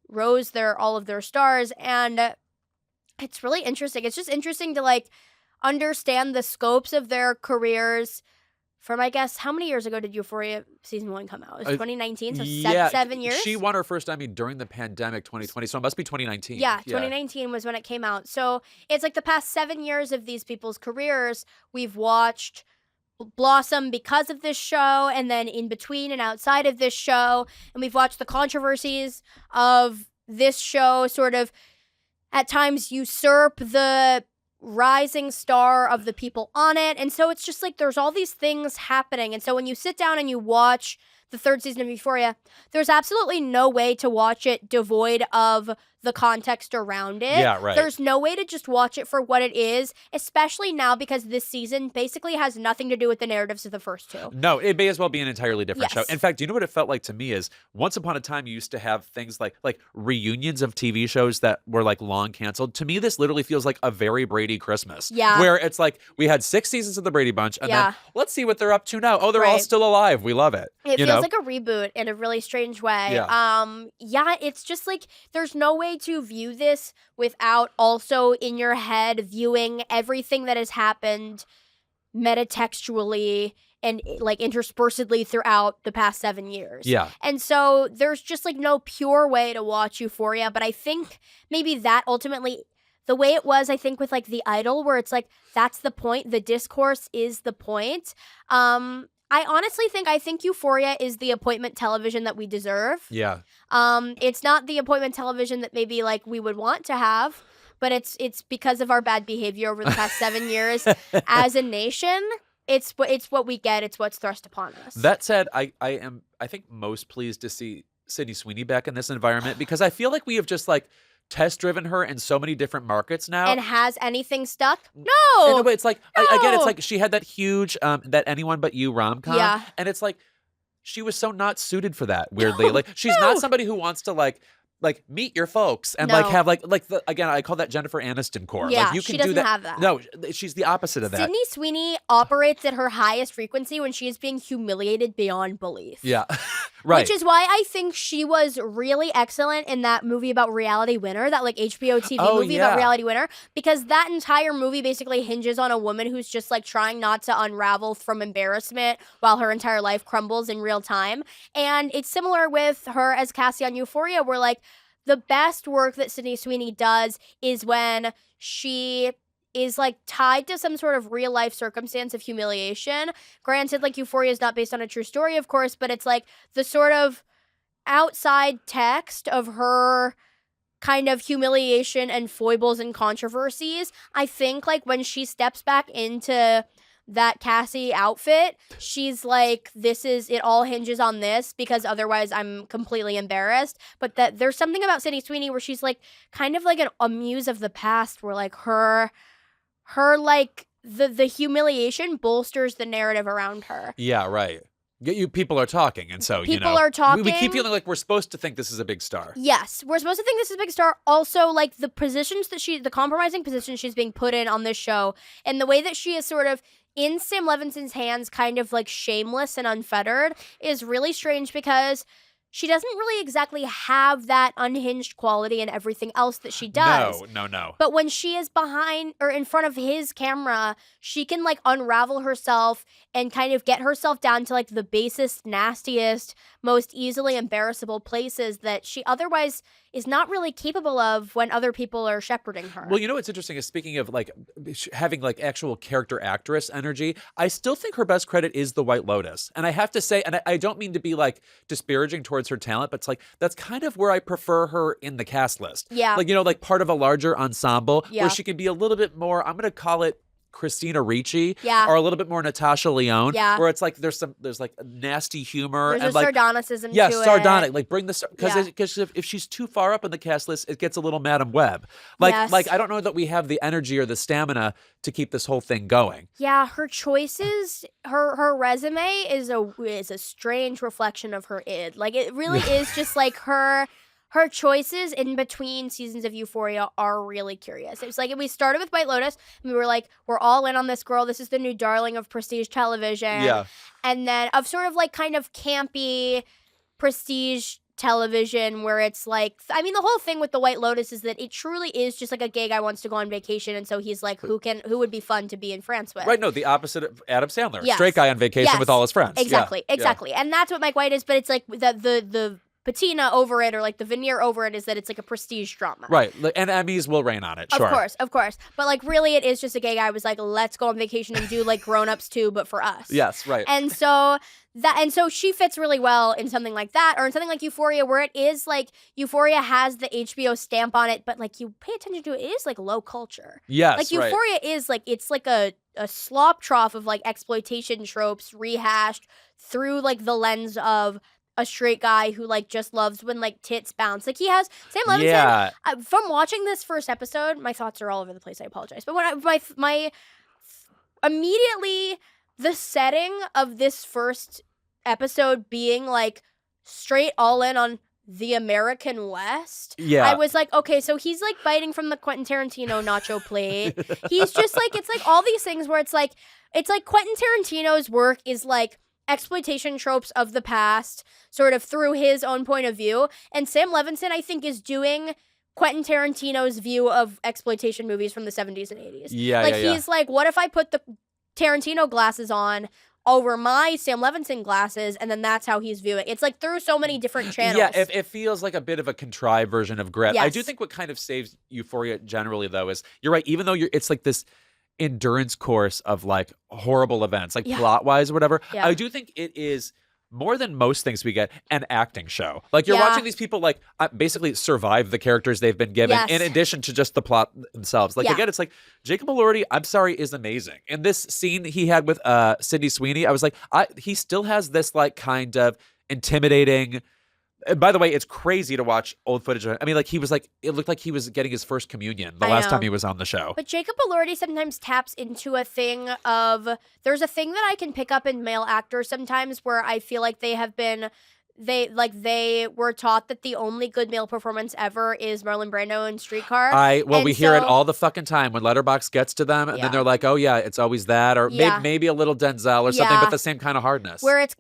Speaker 2: rose all of their stars. And it's really interesting. It's just interesting to like understand the scopes of their careers from, I guess, how many years ago did Euphoria season 1 come out? It was 2019, so 7 years?
Speaker 1: She won her first Emmy during the pandemic, 2020, so it must be 2019.
Speaker 2: Yeah, 2019 was when it came out. So it's like the past 7 years of these people's careers we've watched blossom because of this show, and then in between and outside of this show, and we've watched the controversies of this show sort of at times usurp the rising star of the people on it. And so it's just like there's all these things happening. And so when you sit down and you watch the 3rd season of Euphoria, there's absolutely no way to watch it devoid of the context around it.
Speaker 1: Yeah, right.
Speaker 2: There's no way to just watch it for what it is, especially now because this season basically has nothing to do with the narratives of the first 2.
Speaker 1: No, it may as well be an entirely different
Speaker 2: Yes.
Speaker 1: show. In fact, you know what it felt like to me is once upon a time you used to have things like reunions of TV shows that were like long canceled. To me, this literally feels like a very Brady Christmas.
Speaker 2: Yeah.
Speaker 1: Where it's like we had 6 seasons of the Brady Bunch, and then let's see what they're up to now. Oh, they're all
Speaker 2: Right.
Speaker 1: still alive. We love it.
Speaker 2: It feels like a reboot in a really strange way.
Speaker 1: Yeah.
Speaker 2: It's just like there's no way to view this without also in your head viewing everything that has happened metatextually and like interspersedly throughout the past 7 years.
Speaker 1: Yeah.
Speaker 2: And so there's just like no pure way to watch Euphoria, but I think maybe that ultimately the way it was, I think, with like The Idol, where it's like that's the point, the discourse is the point. I honestly think Euphoria is the appointment television that we deserve.
Speaker 1: Yeah.
Speaker 2: It's not the appointment television that maybe like we would want to have, but it's because of our bad behavior over the past 7 years as a nation. It's what we get. It's what's thrust upon us.
Speaker 1: That said, I am think most pleased to see Sydney Sweeney back in this environment because I feel like we have just like test-driven her in so many different markets now.
Speaker 2: And has anything stuck? No.
Speaker 1: In a way, it's like,
Speaker 2: No.
Speaker 1: again, it's like she had that huge, that Anyone But You rom-com.
Speaker 2: Yeah.
Speaker 1: And it's like, she was so not suited for that, weirdly. Like, she's not somebody who wants to, like meet your folks and like have like the, again, I call that Jennifer Aniston core.
Speaker 2: Yeah,
Speaker 1: like, you can
Speaker 2: she doesn't
Speaker 1: do that.
Speaker 2: have that.
Speaker 1: No, she's the opposite of that.
Speaker 2: Sydney Sweeney operates at her highest frequency when she is being humiliated beyond belief.
Speaker 1: Yeah, right.
Speaker 2: Which is why I think she was really excellent in that movie about Reality Winner, that like HBO TV movie about Reality Winner, because that entire movie basically hinges on a woman who's just like trying not to unravel from embarrassment while her entire life crumbles in real time. And it's similar with her as Cassie on Euphoria, where like the best work that Sydney Sweeney does is when she is like tied to some sort of real life circumstance of humiliation. Granted, like Euphoria is not based on a true story, of course, but it's like the sort of outside text of her kind of humiliation and foibles and controversies. I think like when she steps back into that Cassie outfit, she's like, it all hinges on this because otherwise I'm completely embarrassed. But that there's something about Sydney Sweeney where she's like kind of like a muse of the past, where like her like the humiliation bolsters the narrative around her.
Speaker 1: Yeah, right. You people are talking, and so
Speaker 2: people are talking.
Speaker 1: We keep feeling like we're supposed to think this is a big star.
Speaker 2: Yes, we're supposed to think this is a big star. Also, like the positions that the compromising position she's being put in on this show, and the way that she is sort of in Sam Levinson's hands, kind of like shameless and unfettered, is really strange because she doesn't really exactly have that unhinged quality in everything else that she does.
Speaker 1: No.
Speaker 2: But when she is behind or in front of his camera, she can like unravel herself and kind of get herself down to like the basest, nastiest, most easily embarrassable places that she otherwise is not really capable of when other people are shepherding her.
Speaker 1: Well, you know what's interesting is, speaking of like having like actual character actress energy, I still think her best credit is The White Lotus. And I have to say, and I don't mean to be like disparaging towards her talent, but it's like that's kind of where I prefer her in the cast list.
Speaker 2: Yeah.
Speaker 1: Like, you know, like part of a larger ensemble
Speaker 2: Yeah.
Speaker 1: where she can be a little bit more, I'm going to call it Christina Ricci,
Speaker 2: Yeah.
Speaker 1: or a little bit more Natasha Lyonne,
Speaker 2: Yeah.
Speaker 1: where it's like there's like nasty humor
Speaker 2: There's
Speaker 1: and
Speaker 2: a
Speaker 1: like
Speaker 2: sardonicism
Speaker 1: yeah,
Speaker 2: to it.
Speaker 1: sardonic. Like bring the
Speaker 2: Yeah.
Speaker 1: because if she's too far up in the cast list, it gets a little Madam Web. Like
Speaker 2: Yes.
Speaker 1: like I don't know that we have the energy or the stamina to keep this whole thing going.
Speaker 2: Yeah, her choices, her resume is a strange reflection of her id. Like it really is just like her choices in between seasons of Euphoria are really curious. It was like we started with White Lotus and we were like, we're all in on this girl. This is the new darling of prestige television.
Speaker 1: Yeah.
Speaker 2: And then of sort of like kind of campy prestige television where it's like, I mean, the whole thing with the White Lotus is that it truly is just like a gay guy wants to go on vacation, and so he's like, who would be fun to be in France with?
Speaker 1: Right, no, the opposite of Adam Sandler.
Speaker 2: Yes.
Speaker 1: Straight guy on vacation
Speaker 2: Yes.
Speaker 1: with all his friends.
Speaker 2: Exactly,
Speaker 1: Yeah.
Speaker 2: exactly. And that's what Mike White is, but it's like the patina over it, or like the veneer over it, is that it's like a prestige drama.
Speaker 1: Right, and Emmys will rain on it, sure.
Speaker 2: Of course. But like really it is just a gay guy who was like, let's go on vacation and do like Grown-Ups too, but for us.
Speaker 1: Yes, right.
Speaker 2: And so she fits really well in something like that, or in something like Euphoria, where it is like Euphoria has the HBO stamp on it, but like you pay attention to it, it is like low culture.
Speaker 1: Yes,
Speaker 2: Like Euphoria is like, it's like a slop trough of like exploitation tropes rehashed through like the lens of a straight guy who like just loves when like tits bounce. Like he has Sam Levinson.
Speaker 1: Yeah.
Speaker 2: From watching this first episode, my thoughts are all over the place. I apologize, but when my immediately the setting of this first episode being like straight all in on the American West.
Speaker 1: Yeah.
Speaker 2: I was like, okay, so he's like biting from the Quentin Tarantino nacho plate. He's just like, it's like all these things where it's like Quentin Tarantino's work is like exploitation tropes of the past, sort of through his own point of view. And Sam Levinson, I think, is doing Quentin Tarantino's view of exploitation movies from the 70s and 80s.
Speaker 1: Yeah,
Speaker 2: like
Speaker 1: yeah.
Speaker 2: he's like, what if I put the Tarantino glasses on over my Sam Levinson glasses, and then that's how he's viewing. It's like through so many different channels.
Speaker 1: Yeah, it feels like a bit of a contrived version of Grit. I do
Speaker 2: Yes.
Speaker 1: think what kind of saves Euphoria generally, though, is you're right. Even though it's like this endurance course of like horrible events, like
Speaker 2: Yeah.
Speaker 1: plot wise or whatever.
Speaker 2: Yeah.
Speaker 1: I do think it is more than most things we get an acting show. Like you're
Speaker 2: Yeah.
Speaker 1: watching these people like basically survive the characters they've been given
Speaker 2: Yes.
Speaker 1: in addition to just the plot themselves. Like
Speaker 2: Yeah.
Speaker 1: again, it's like Jacob Elordi, I'm sorry, is amazing. In this scene he had with Sydney Sweeney, I was like, he still has this like kind of intimidating. And by the way, it's crazy to watch old footage. I mean, like he was like, it looked like he was getting his first communion the
Speaker 2: I
Speaker 1: last
Speaker 2: know.
Speaker 1: time he was on the show.
Speaker 2: But Jacob Elordi sometimes taps into a thing of, there's a thing that I can pick up in male actors sometimes where I feel like they were taught that the only good male performance ever is Marlon Brando in Streetcar.
Speaker 1: We hear it
Speaker 2: so-
Speaker 1: all the fucking time when Letterboxd gets to them, and
Speaker 2: Yeah.
Speaker 1: then they're like, "Oh yeah, it's always that," or
Speaker 2: Yeah.
Speaker 1: maybe a little Denzel or something,
Speaker 2: Yeah.
Speaker 1: but the same kind of hardness.
Speaker 2: Where it's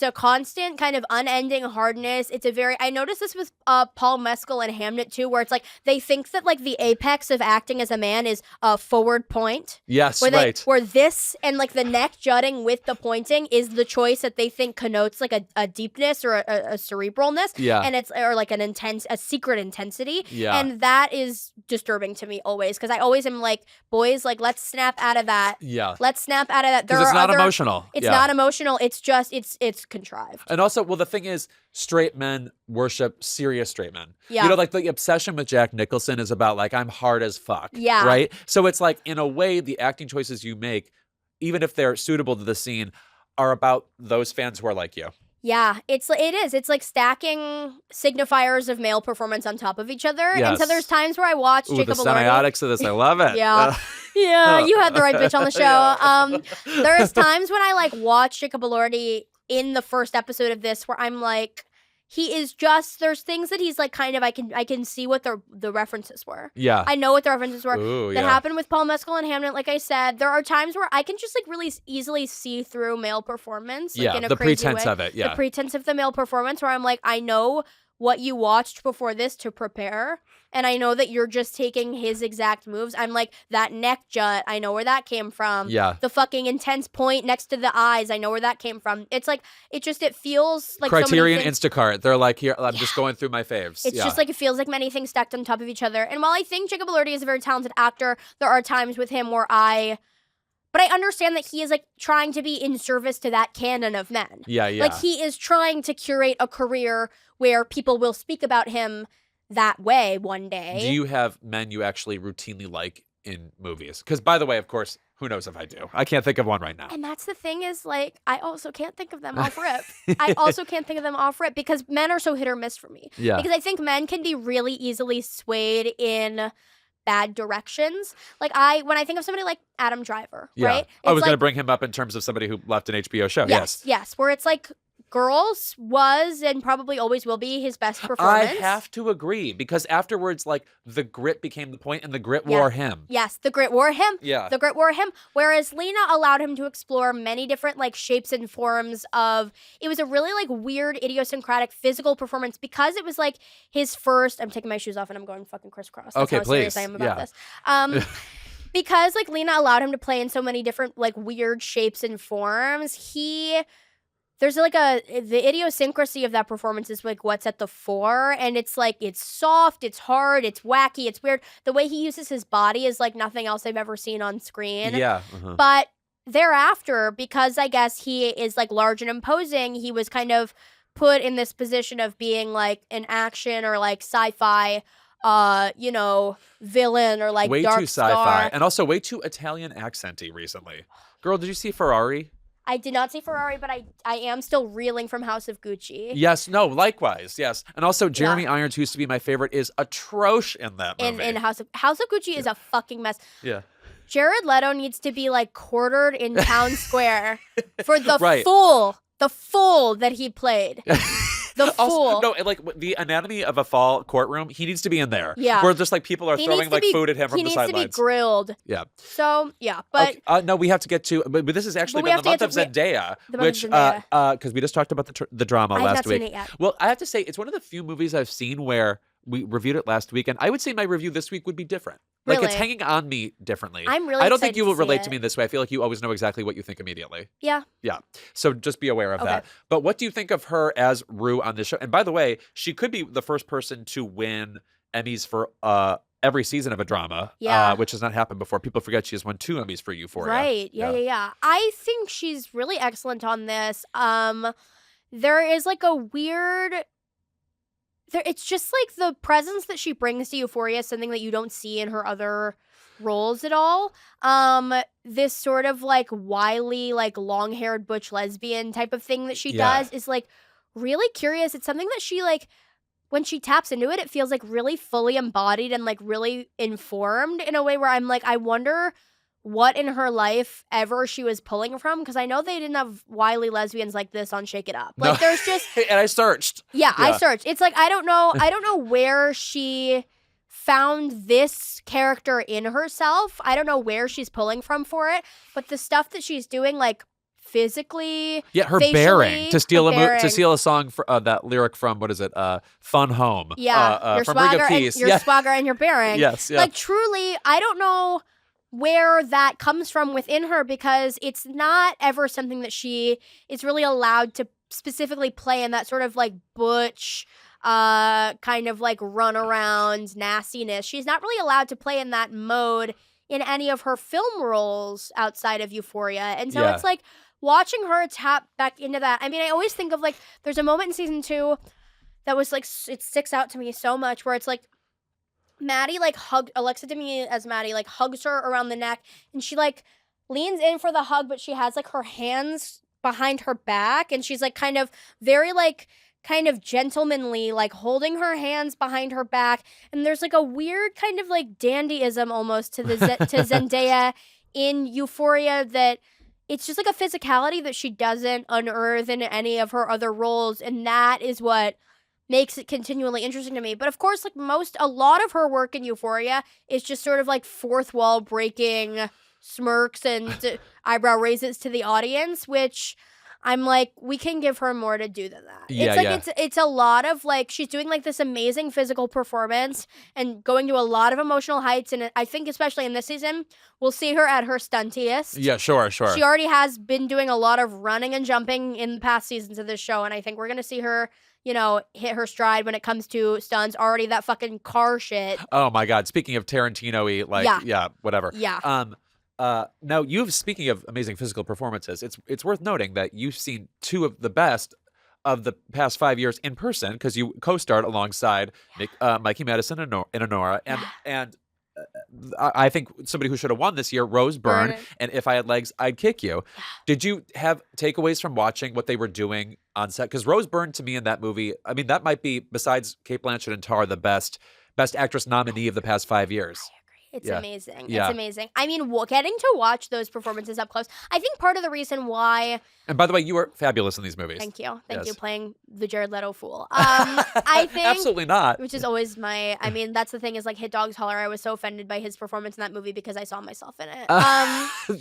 Speaker 2: a constant kind of unending hardness. It's a very, I noticed this with Paul Mescal and Hamnet too, where it's like they think that like the apex of acting as a man is a forward point.
Speaker 1: Yes,
Speaker 2: Where
Speaker 1: right.
Speaker 2: this and like the neck jutting with the pointing is the choice that they think connotes like a deepness or a cerebralness.
Speaker 1: Yeah.
Speaker 2: And it's, or like a secret intensity.
Speaker 1: Yeah.
Speaker 2: And that is disturbing to me always, because I always am like, boys, like let's snap out of that.
Speaker 1: Yeah.
Speaker 2: Let's snap out of that.
Speaker 1: Because it's not emotional.
Speaker 2: It's
Speaker 1: Yeah.
Speaker 2: not emotional. It's just it's contrived.
Speaker 1: And also, well, the thing is, straight men worship serious straight men.
Speaker 2: Yeah.
Speaker 1: You know, like the obsession with Jack Nicholson is about like, I'm hard as fuck.
Speaker 2: Yeah.
Speaker 1: Right? So it's like, in a way, the acting choices you make, even if they're suitable to the scene, are about those fans who are like you.
Speaker 2: Yeah, it is. It's like stacking signifiers of male performance on top of each other. And so
Speaker 1: Yes.
Speaker 2: there's times where I watch
Speaker 1: Ooh,
Speaker 2: Jacob
Speaker 1: the
Speaker 2: Elordi.
Speaker 1: semiotics of this, I love it.
Speaker 2: Yeah. Yeah, you had the right bitch on the show.
Speaker 1: Yeah.
Speaker 2: There's times when I like watch Jacob Elordi in the first episode of this where I'm like, he is just, there's things that he's like kind of, I can see what the references were.
Speaker 1: Yeah.
Speaker 2: I know what the references were.
Speaker 1: Ooh,
Speaker 2: that happened with Paul Mescal and Hamnet. Like I said, there are times where I can just like really easily see through male performance. Like, in a
Speaker 1: the
Speaker 2: crazy
Speaker 1: pretense
Speaker 2: way.
Speaker 1: of it. Yeah.
Speaker 2: The pretense of the male performance where I'm like, I know what you watched before this to prepare. And I know that you're just taking his exact moves. I'm like, that neck jut, I know where that came from.
Speaker 1: Yeah.
Speaker 2: The fucking intense point next to the eyes, I know where that came from. It's like, it feels like
Speaker 1: Criterion
Speaker 2: so many things.
Speaker 1: Instacart. They're like, here, I'm just going through my faves.
Speaker 2: It's just like, it feels like many things stacked on top of each other. And while I think Jacob Elordi is a very talented actor, there are times with him where but I understand that he is like trying to be in service to that canon of men.
Speaker 1: Yeah.
Speaker 2: Like he is trying to curate a career where people will speak about him that way one day.
Speaker 1: Do you have men you actually routinely like in movies? Because by the way, of course, who knows if I do? I can't think of one right now.
Speaker 2: And that's the thing is like, I also can't think of them off rip. I also can't think of them off rip because men are so hit or miss for me.
Speaker 1: Yeah.
Speaker 2: Because I think men can be really easily swayed in bad directions. Like when I think of somebody like Adam Driver, right?
Speaker 1: I was
Speaker 2: like,
Speaker 1: going to bring him up in terms of somebody who left an HBO show.
Speaker 2: Yes. Where it's like, Girls was and probably always will be his best performance.
Speaker 1: I have to agree because afterwards, like the grit became the point and the grit wore him.
Speaker 2: Yes, the grit wore him.
Speaker 1: Yeah.
Speaker 2: The grit wore him. Whereas Lena allowed him to explore many different like shapes and forms of, it was a really like weird idiosyncratic physical performance because it was like his first, I'm taking my shoes off and I'm going fucking crisscross. That's how serious I am about this. Because like Lena allowed him to play in so many different like weird shapes and forms, there's like the idiosyncrasy of that performance is like what's at the fore, and it's like it's soft, it's hard, it's wacky, it's weird. The way he uses his body is like nothing else I've ever seen on screen.
Speaker 1: Yeah.
Speaker 2: But thereafter, because I guess he is like large and imposing, he was kind of put in this position of being like an action or like sci-fi villain or like
Speaker 1: way
Speaker 2: dark
Speaker 1: too sci-fi
Speaker 2: star.
Speaker 1: and also way too Italian accenty recently. Girl, did you see Ferrari?
Speaker 2: I did not see Ferrari, but I am still reeling from House of Gucci.
Speaker 1: Yes, no, likewise, yes. And also Jeremy Irons, who used to be my favorite, is atrocious in that movie.
Speaker 2: In House of Gucci is a fucking mess.
Speaker 1: Yeah.
Speaker 2: Jared Leto needs to be like quartered in town square for the fool that he played. The fool.
Speaker 1: Also, no, like the anatomy of a fall courtroom, he needs to be in there.
Speaker 2: Yeah.
Speaker 1: Where just like people are throwing like food at him from the sidelines.
Speaker 2: He needs to be grilled.
Speaker 1: Yeah.
Speaker 2: So, yeah, but...
Speaker 1: Okay, no, we have to get to... But this is actually been the month of Zendaya. Which, because we just talked about the drama last week.
Speaker 2: I have not seen it yet.
Speaker 1: Well, I have to say, it's one of the few movies I've seen where we reviewed it last week, and I would say my review this week would be different. Like,
Speaker 2: Really?
Speaker 1: it's hanging on me differently.
Speaker 2: I'm really
Speaker 1: I don't think
Speaker 2: excited
Speaker 1: you will
Speaker 2: to see
Speaker 1: relate
Speaker 2: it.
Speaker 1: to me in this way. I feel like you always know exactly what you think immediately.
Speaker 2: Yeah.
Speaker 1: Yeah. So just be aware of
Speaker 2: Okay.
Speaker 1: that. But what do you think of her as Rue on this show? And by the way, she could be the first person to win Emmys for every season of a drama, which has not happened before. People forget she has won 2 Emmys for Euphoria.
Speaker 2: Right. Yeah. I think she's really excellent on this. There is like a weird... It's just like the presence that she brings to Euphoria is something that you don't see in her other roles at all. This sort of like wily, like long-haired butch lesbian type of thing that she does is like really curious. It's something that she like, when she taps into it, it feels like really fully embodied and like really informed in a way where I'm like, I wonder what in her life ever she was pulling from, because I know they didn't have wily lesbians like this on Shake It Up. Like there's just
Speaker 1: and I searched.
Speaker 2: Yeah, I searched. It's like I don't know where she found this character in herself. I don't know where she's pulling from for it, but the stuff that she's doing, like physically,
Speaker 1: her
Speaker 2: facially,
Speaker 1: bearing to steal
Speaker 2: bearing.
Speaker 1: to steal a song for that lyric from what is it? Fun Home.
Speaker 2: Yeah, your
Speaker 1: from Ring
Speaker 2: swagger
Speaker 1: of Peace.
Speaker 2: and your swagger and your bearing.
Speaker 1: Yes, yeah.
Speaker 2: Like truly, I don't know where that comes from within her, because it's not ever something that she is really allowed to specifically play in that sort of like butch kind of like run around nastiness. She's not really allowed to play in that mode in any of her film roles outside of Euphoria. And so it's like watching her tap back into that. I mean, I always think of like, there's a moment in season 2 that was like, it sticks out to me so much, where it's like Maddie like Alexa Demi as Maddie like hugs her around the neck, and she like leans in for the hug, but she has like her hands behind her back, and she's like kind of very like kind of gentlemanly, like holding her hands behind her back, and there's like a weird kind of like dandyism almost to the to Zendaya in Euphoria, that it's just like a physicality that she doesn't unearth in any of her other roles, and that is what makes it continually interesting to me. But of course, like a lot of her work in Euphoria is just sort of like fourth wall breaking smirks and eyebrow raises to the audience, which I'm like, we can give her more to do than that.
Speaker 1: Yeah,
Speaker 2: it's like it's a lot of like she's doing like this amazing physical performance and going to a lot of emotional heights, and I think especially in this season we'll see her at her stuntiest.
Speaker 1: Yeah, sure.
Speaker 2: She already has been doing a lot of running and jumping in the past seasons of this show, and I think we're gonna see her, you know, hit her stride when it comes to stunts. Already that fucking car shit.
Speaker 1: Oh my God. Speaking of Tarantino-y, like, whatever.
Speaker 2: Yeah.
Speaker 1: Now, speaking of amazing physical performances, it's worth noting that you've seen two of the best of the past 5 years in person because you co-starred alongside Mikey Madison and Honora, and I think somebody who should have won this year, Rose Byrne, and If I Had Legs, I'd Kick You. Did you have takeaways from watching what they were doing on set? Because Rose Byrne, to me, in that movie, I mean, that might be, besides Cate Blanchett and Tar, the best actress nominee of the past 5 years.
Speaker 2: It's amazing.
Speaker 1: Yeah.
Speaker 2: It's amazing. I mean, getting to watch those performances up close, I think part of the reason why...
Speaker 1: And by the way, you were fabulous in these movies.
Speaker 2: Thank you. Thank you, playing the Jared Leto fool. I think...
Speaker 1: Absolutely not.
Speaker 2: Which is always I mean, that's the thing is like Hit Dogs Holler. I was so offended by his performance in that movie because I saw myself in it.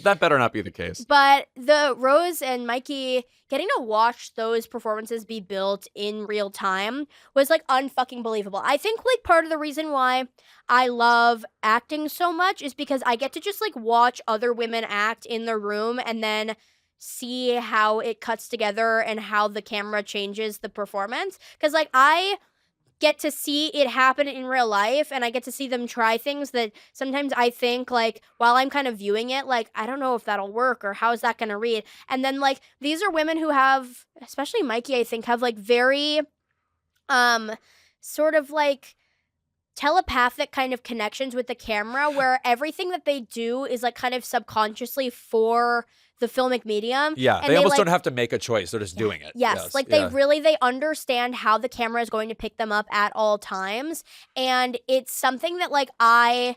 Speaker 1: That better not be the case.
Speaker 2: But the Rose and Mikey... Getting to watch those performances be built in real time was like unfucking believable. I think like part of the reason why I love acting so much is because I get to just like watch other women act in the room and then see how it cuts together and how the camera changes the performance. Because like I get to see it happen in real life, and I get to see them try things that sometimes I think, like, while I'm kind of viewing it, like, I don't know if that'll work or how is that going to read. And then, like, these are women who have, especially Mikey, I think, have, like, very, sort of, like, telepathic kind of connections with the camera where everything that they do is, like, kind of subconsciously for the filmic medium.
Speaker 1: Yeah,
Speaker 2: and
Speaker 1: they almost
Speaker 2: like,
Speaker 1: don't have to make a choice. They're just doing it.
Speaker 2: Yes, like they understand how the camera is going to pick them up at all times. And it's something that like I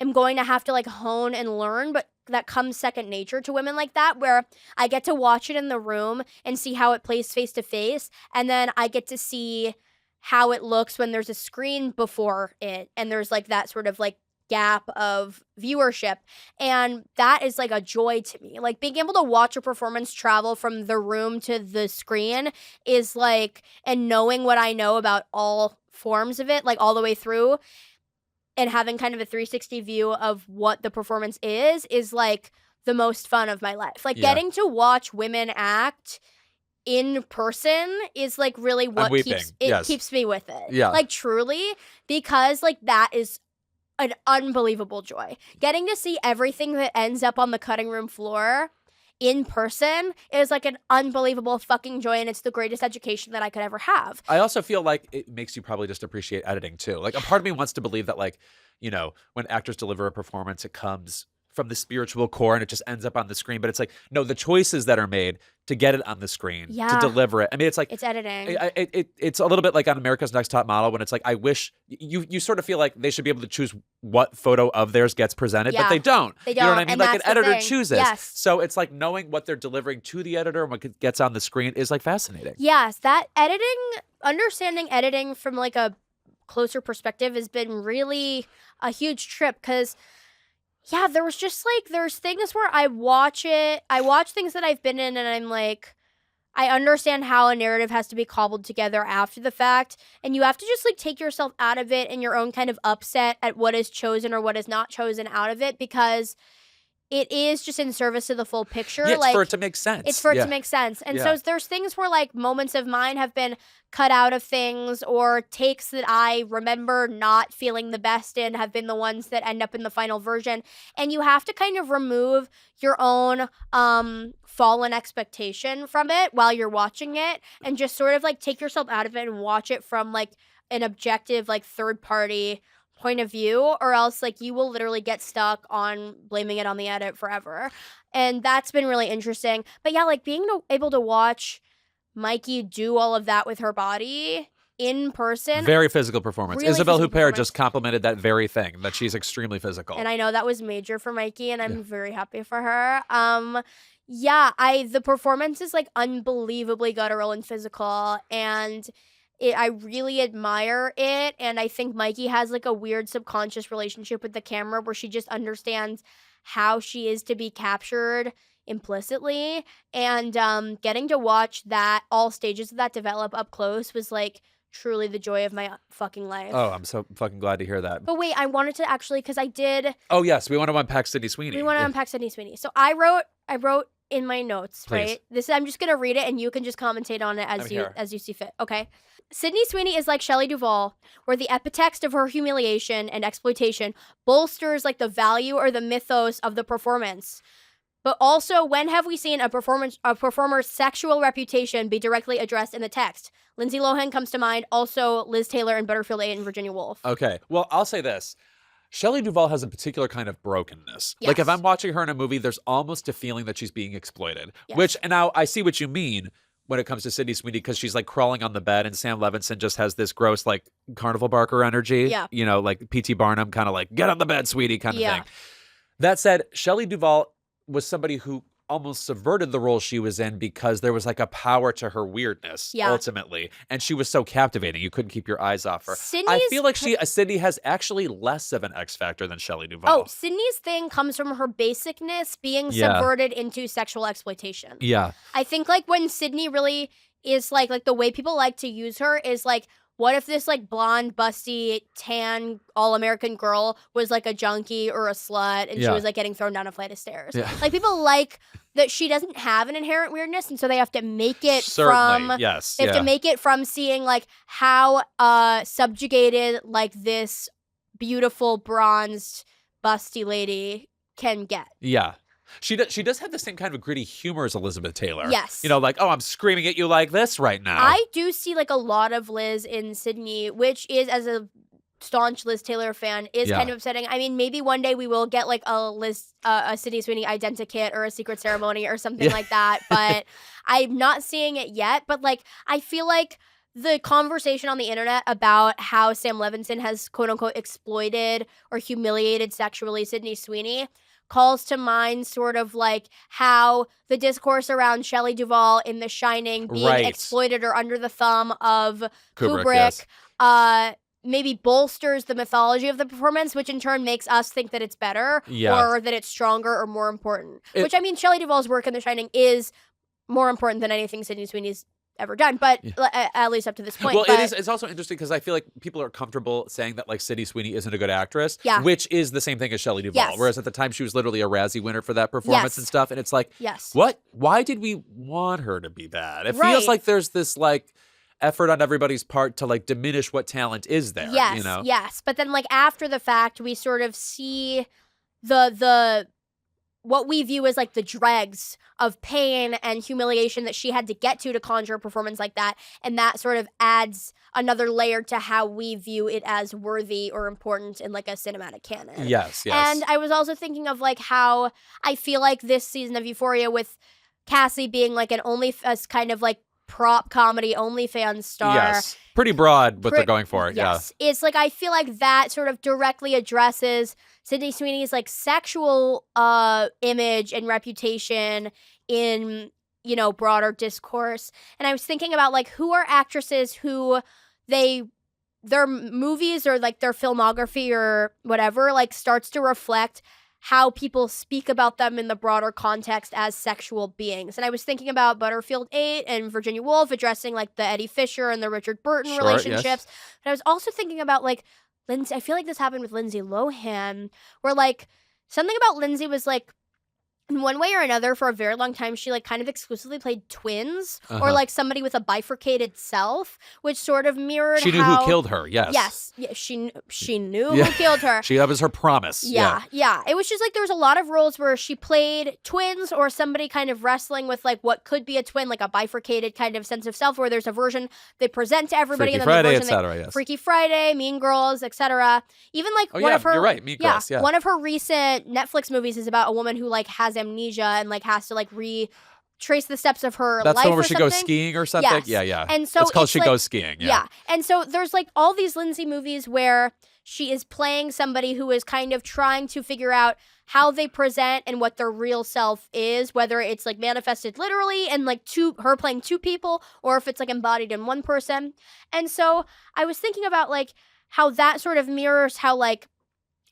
Speaker 2: am going to have to like hone and learn, but that comes second nature to women like that, where I get to watch it in the room and see how it plays face to face. And then I get to see how it looks when there's a screen before it. And there's like that sort of like gap of viewership, and that is like a joy to me. Like being able to watch a performance travel from the room to the screen is like, and knowing what I know about all forms of it, like all the way through, and having kind of a 360 view of what the performance is like the most fun of my life. Like getting to watch women act in person is like really what keeps me with it.
Speaker 1: Yeah.
Speaker 2: Like truly, because like that is an unbelievable joy. Getting to see everything that ends up on the cutting room floor in person is like an unbelievable fucking joy, and it's the greatest education that I could ever have.
Speaker 1: I also feel like it makes you probably just appreciate editing too. Like a part of me wants to believe that, like, you know, when actors deliver a performance, it comes from the spiritual core and it just ends up on the screen. But it's like, no, the choices that are made to get it on the screen, to deliver it. I mean, it's like,
Speaker 2: it's editing.
Speaker 1: It's a little bit like on America's Next Top Model when it's like, I wish you sort of feel like they should be able to choose what photo of theirs gets presented, but they don't.
Speaker 2: They don't.
Speaker 1: You know what I mean?
Speaker 2: And
Speaker 1: like an editor
Speaker 2: thing.
Speaker 1: chooses.
Speaker 2: Yes.
Speaker 1: So it's like knowing what they're delivering to the editor and what gets on the screen is like fascinating.
Speaker 2: Yes. That understanding editing from like a closer perspective has been really a huge trip, because there was just like, there's things where I watch things that I've been in and I'm like, I understand how a narrative has to be cobbled together after the fact, and you have to just like take yourself out of it and your own kind of upset at what is chosen or what is not chosen out of it, because it is just in service to the full picture.
Speaker 1: Yeah, it's
Speaker 2: like,
Speaker 1: for it to make sense.
Speaker 2: It's for it to make sense. And so there's things where like moments of mine have been cut out of things, or takes that I remember not feeling the best in have been the ones that end up in the final version. And you have to kind of remove your own fallen expectation from it while you're watching it, and just sort of like take yourself out of it and watch it from like an objective, like third party point of view, or else like you will literally get stuck on blaming it on the edit forever. And that's been really interesting. But yeah, like being able to watch Mikey do all of that with her body in person.
Speaker 1: Very physical performance.
Speaker 2: Really
Speaker 1: Isabelle
Speaker 2: physical
Speaker 1: Huppert
Speaker 2: performance.
Speaker 1: just complimented that very thing, that she's extremely physical.
Speaker 2: And I know that was major for Mikey, and I'm very happy for her. The performance is like unbelievably guttural and physical, and I really admire it, and I think Mikey has like a weird subconscious relationship with the camera where she just understands how she is to be captured implicitly, and getting to watch that, all stages of that develop up close, was like truly the joy of my fucking life.
Speaker 1: Oh, I'm so fucking glad to hear that.
Speaker 2: But wait, I wanted to actually, because I did.
Speaker 1: Oh yes, we want to unpack Sydney Sweeney.
Speaker 2: We want to unpack Sydney Sweeney. So I wrote in my notes,
Speaker 1: Please.
Speaker 2: right? I'm just gonna read it, and you can just commentate on it as you see fit. Okay. Sydney Sweeney is like Shelley Duvall, where the epitext of her humiliation and exploitation bolsters like the value or the mythos of the performance. But also, when have we seen a performer's sexual reputation be directly addressed in the text? Lindsay Lohan comes to mind. Also, Liz Taylor in Butterfield 8 and Virginia Woolf.
Speaker 1: Okay. Well, I'll say this. Shelley Duvall has a particular kind of brokenness.
Speaker 2: Yes.
Speaker 1: Like if I'm watching her in a movie, there's almost a feeling that she's being exploited.
Speaker 2: Yes.
Speaker 1: Which, and now I see what you mean when it comes to Sydney Sweeney, because she's like crawling on the bed and Sam Levinson just has this gross like carnival barker energy.
Speaker 2: Yeah.
Speaker 1: You know, like P.T. Barnum kind of like, get on the bed, sweetie kind of
Speaker 2: Yeah.
Speaker 1: thing. That said, Shelley Duvall was somebody who almost subverted the role she was in because there was like a power to her weirdness ultimately, and she was so captivating you couldn't keep your eyes off her. I feel like Sydney has actually less of an X factor than Shelley Duvall.
Speaker 2: Oh, Sydney's thing comes from her basicness being subverted into sexual exploitation.
Speaker 1: Yeah.
Speaker 2: I think like when Sydney really is like the way people like to use her is like, what if this like blonde, busty, tan, all-American girl was like a junkie or a slut, and she was like getting thrown down a flight of stairs?
Speaker 1: Yeah.
Speaker 2: Like people like that she doesn't have an inherent weirdness, and so they have to make it
Speaker 1: Certainly. Yes.
Speaker 2: They have to make it from seeing like how subjugated like this beautiful bronzed busty lady can get.
Speaker 1: Yeah. She does have the same kind of gritty humor as Elizabeth Taylor.
Speaker 2: Yes.
Speaker 1: You know, like, oh, I'm screaming at you like this right now.
Speaker 2: I do see like a lot of Liz in Sydney, which is, as a staunch Liz Taylor fan, is kind of upsetting. I mean, maybe one day we will get like a Sydney Sweeney identikit or a secret ceremony or something like that, but I'm not seeing it yet. But like, I feel like the conversation on the internet about how Sam Levinson has quote unquote exploited or humiliated sexually Sydney Sweeney calls to mind sort of like how the discourse around Shelley Duvall in The Shining being exploited or under the thumb of Kubrick maybe bolsters the mythology of the performance, which in turn makes us think that it's better or that it's stronger or more important. Which, I mean, Shelley Duvall's work in The Shining is more important than anything Sydney Sweeney's ever done, but at least up to this point.
Speaker 1: Well, it's also interesting because I feel like people are comfortable saying that like Sydney Sweeney isn't a good actress, which is the same thing as Shelley Duvall. Whereas at the time she was literally a Razzie winner for that performance and stuff, and it's like, what? Why did we want her to be bad? It feels like there's this like effort on everybody's part to like diminish what talent is there.
Speaker 2: Yes,
Speaker 1: you know?
Speaker 2: Yes, but then like after the fact, we sort of see the what we view as like the dregs of pain and humiliation that she had to get to conjure a performance like that. And that sort of adds another layer to how we view it as worthy or important in like a cinematic canon.
Speaker 1: Yes.
Speaker 2: And I was also thinking of like how I feel like this season of Euphoria with Cassie being like a kind of like prop comedy OnlyFans star.
Speaker 1: Yes. Pretty broad what they're going for.
Speaker 2: Yes. It's like I feel like that sort of directly addresses Sydney Sweeney's like sexual image and reputation in, you know, broader discourse. And I was thinking about like who are actresses who their movies or like their filmography or whatever like starts to reflect how people speak about them in the broader context as sexual beings. And I was thinking about Butterfield 8 and Virginia Woolf addressing like the Eddie Fisher and the Richard Burton relationships. Yes. But I was also thinking about like Lindsay, I feel like this happened with Lindsay Lohan, where like something about Lindsay was like, in one way or another, for a very long time, she like kind of exclusively played twins or like somebody with a bifurcated self, which sort of mirrored
Speaker 1: She knew who killed her, yes.
Speaker 2: Yes, she knew who killed her.
Speaker 1: That was her promise.
Speaker 2: Yeah. It was just like there was a lot of roles where she played twins or somebody kind of wrestling with like what could be a twin, like a bifurcated kind of sense of self, where there's a version they present to everybody.
Speaker 1: Freaky
Speaker 2: and then
Speaker 1: Friday,
Speaker 2: the version
Speaker 1: etc.
Speaker 2: Freaky Friday, Mean Girls, etc. Even like one of her,
Speaker 1: you're right, Mean Girls,
Speaker 2: one of her recent Netflix movies is about a woman who like has amnesia and like has to like retrace the steps of her life.
Speaker 1: That's the one where
Speaker 2: or
Speaker 1: she
Speaker 2: something.
Speaker 1: goes skiing or something?
Speaker 2: Yes.
Speaker 1: Yeah.
Speaker 2: And so
Speaker 1: it's called She
Speaker 2: like,
Speaker 1: Goes Skiing. Yeah.
Speaker 2: And so there's like all these Lindsay movies where she is playing somebody who is kind of trying to figure out how they present and what their real self is, whether it's like manifested literally and like her playing two people, or if it's like embodied in one person. And so I was thinking about like how that sort of mirrors how like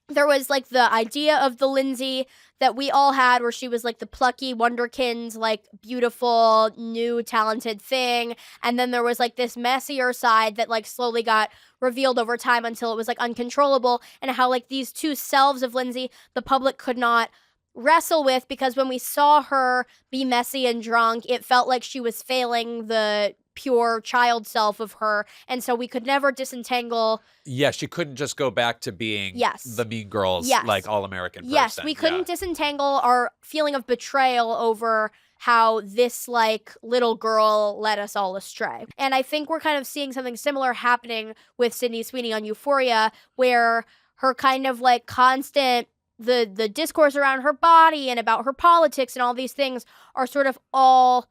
Speaker 2: there was like the idea of the Lindsay that we all had, where she was like the plucky wonderkind, like beautiful, new, talented thing. And then there was like this messier side that like slowly got revealed over time until it was like uncontrollable. And how like these two selves of Lindsay, the public could not wrestle with, because when we saw her be messy and drunk, it felt like she was failing the pure child self of her, and so we could never disentangle.
Speaker 1: Yeah, she couldn't just go back to being the Mean Girls, like all-American person.
Speaker 2: Yes, we couldn't disentangle our feeling of betrayal over how this like little girl led us all astray. And I think we're kind of seeing something similar happening with Sydney Sweeney on Euphoria, where her kind of like constant the discourse around her body and about her politics and all these things are sort of all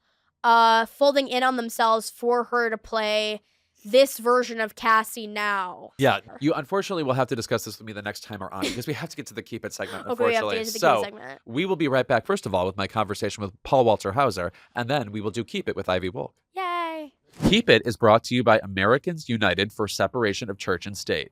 Speaker 2: folding in on themselves for her to play this version of Cassie now.
Speaker 1: Yeah, you unfortunately will have to discuss this with me the next time we're on, because we have to get to the Keep It segment, unfortunately.
Speaker 2: We have to get to the Keep It segment.
Speaker 1: We will be right back, first of all, with my conversation with Paul Walter Hauser, and then we will do Keep It with Ivy Wolk.
Speaker 2: Yay!
Speaker 1: Keep It is brought to you by Americans United for Separation of Church and State.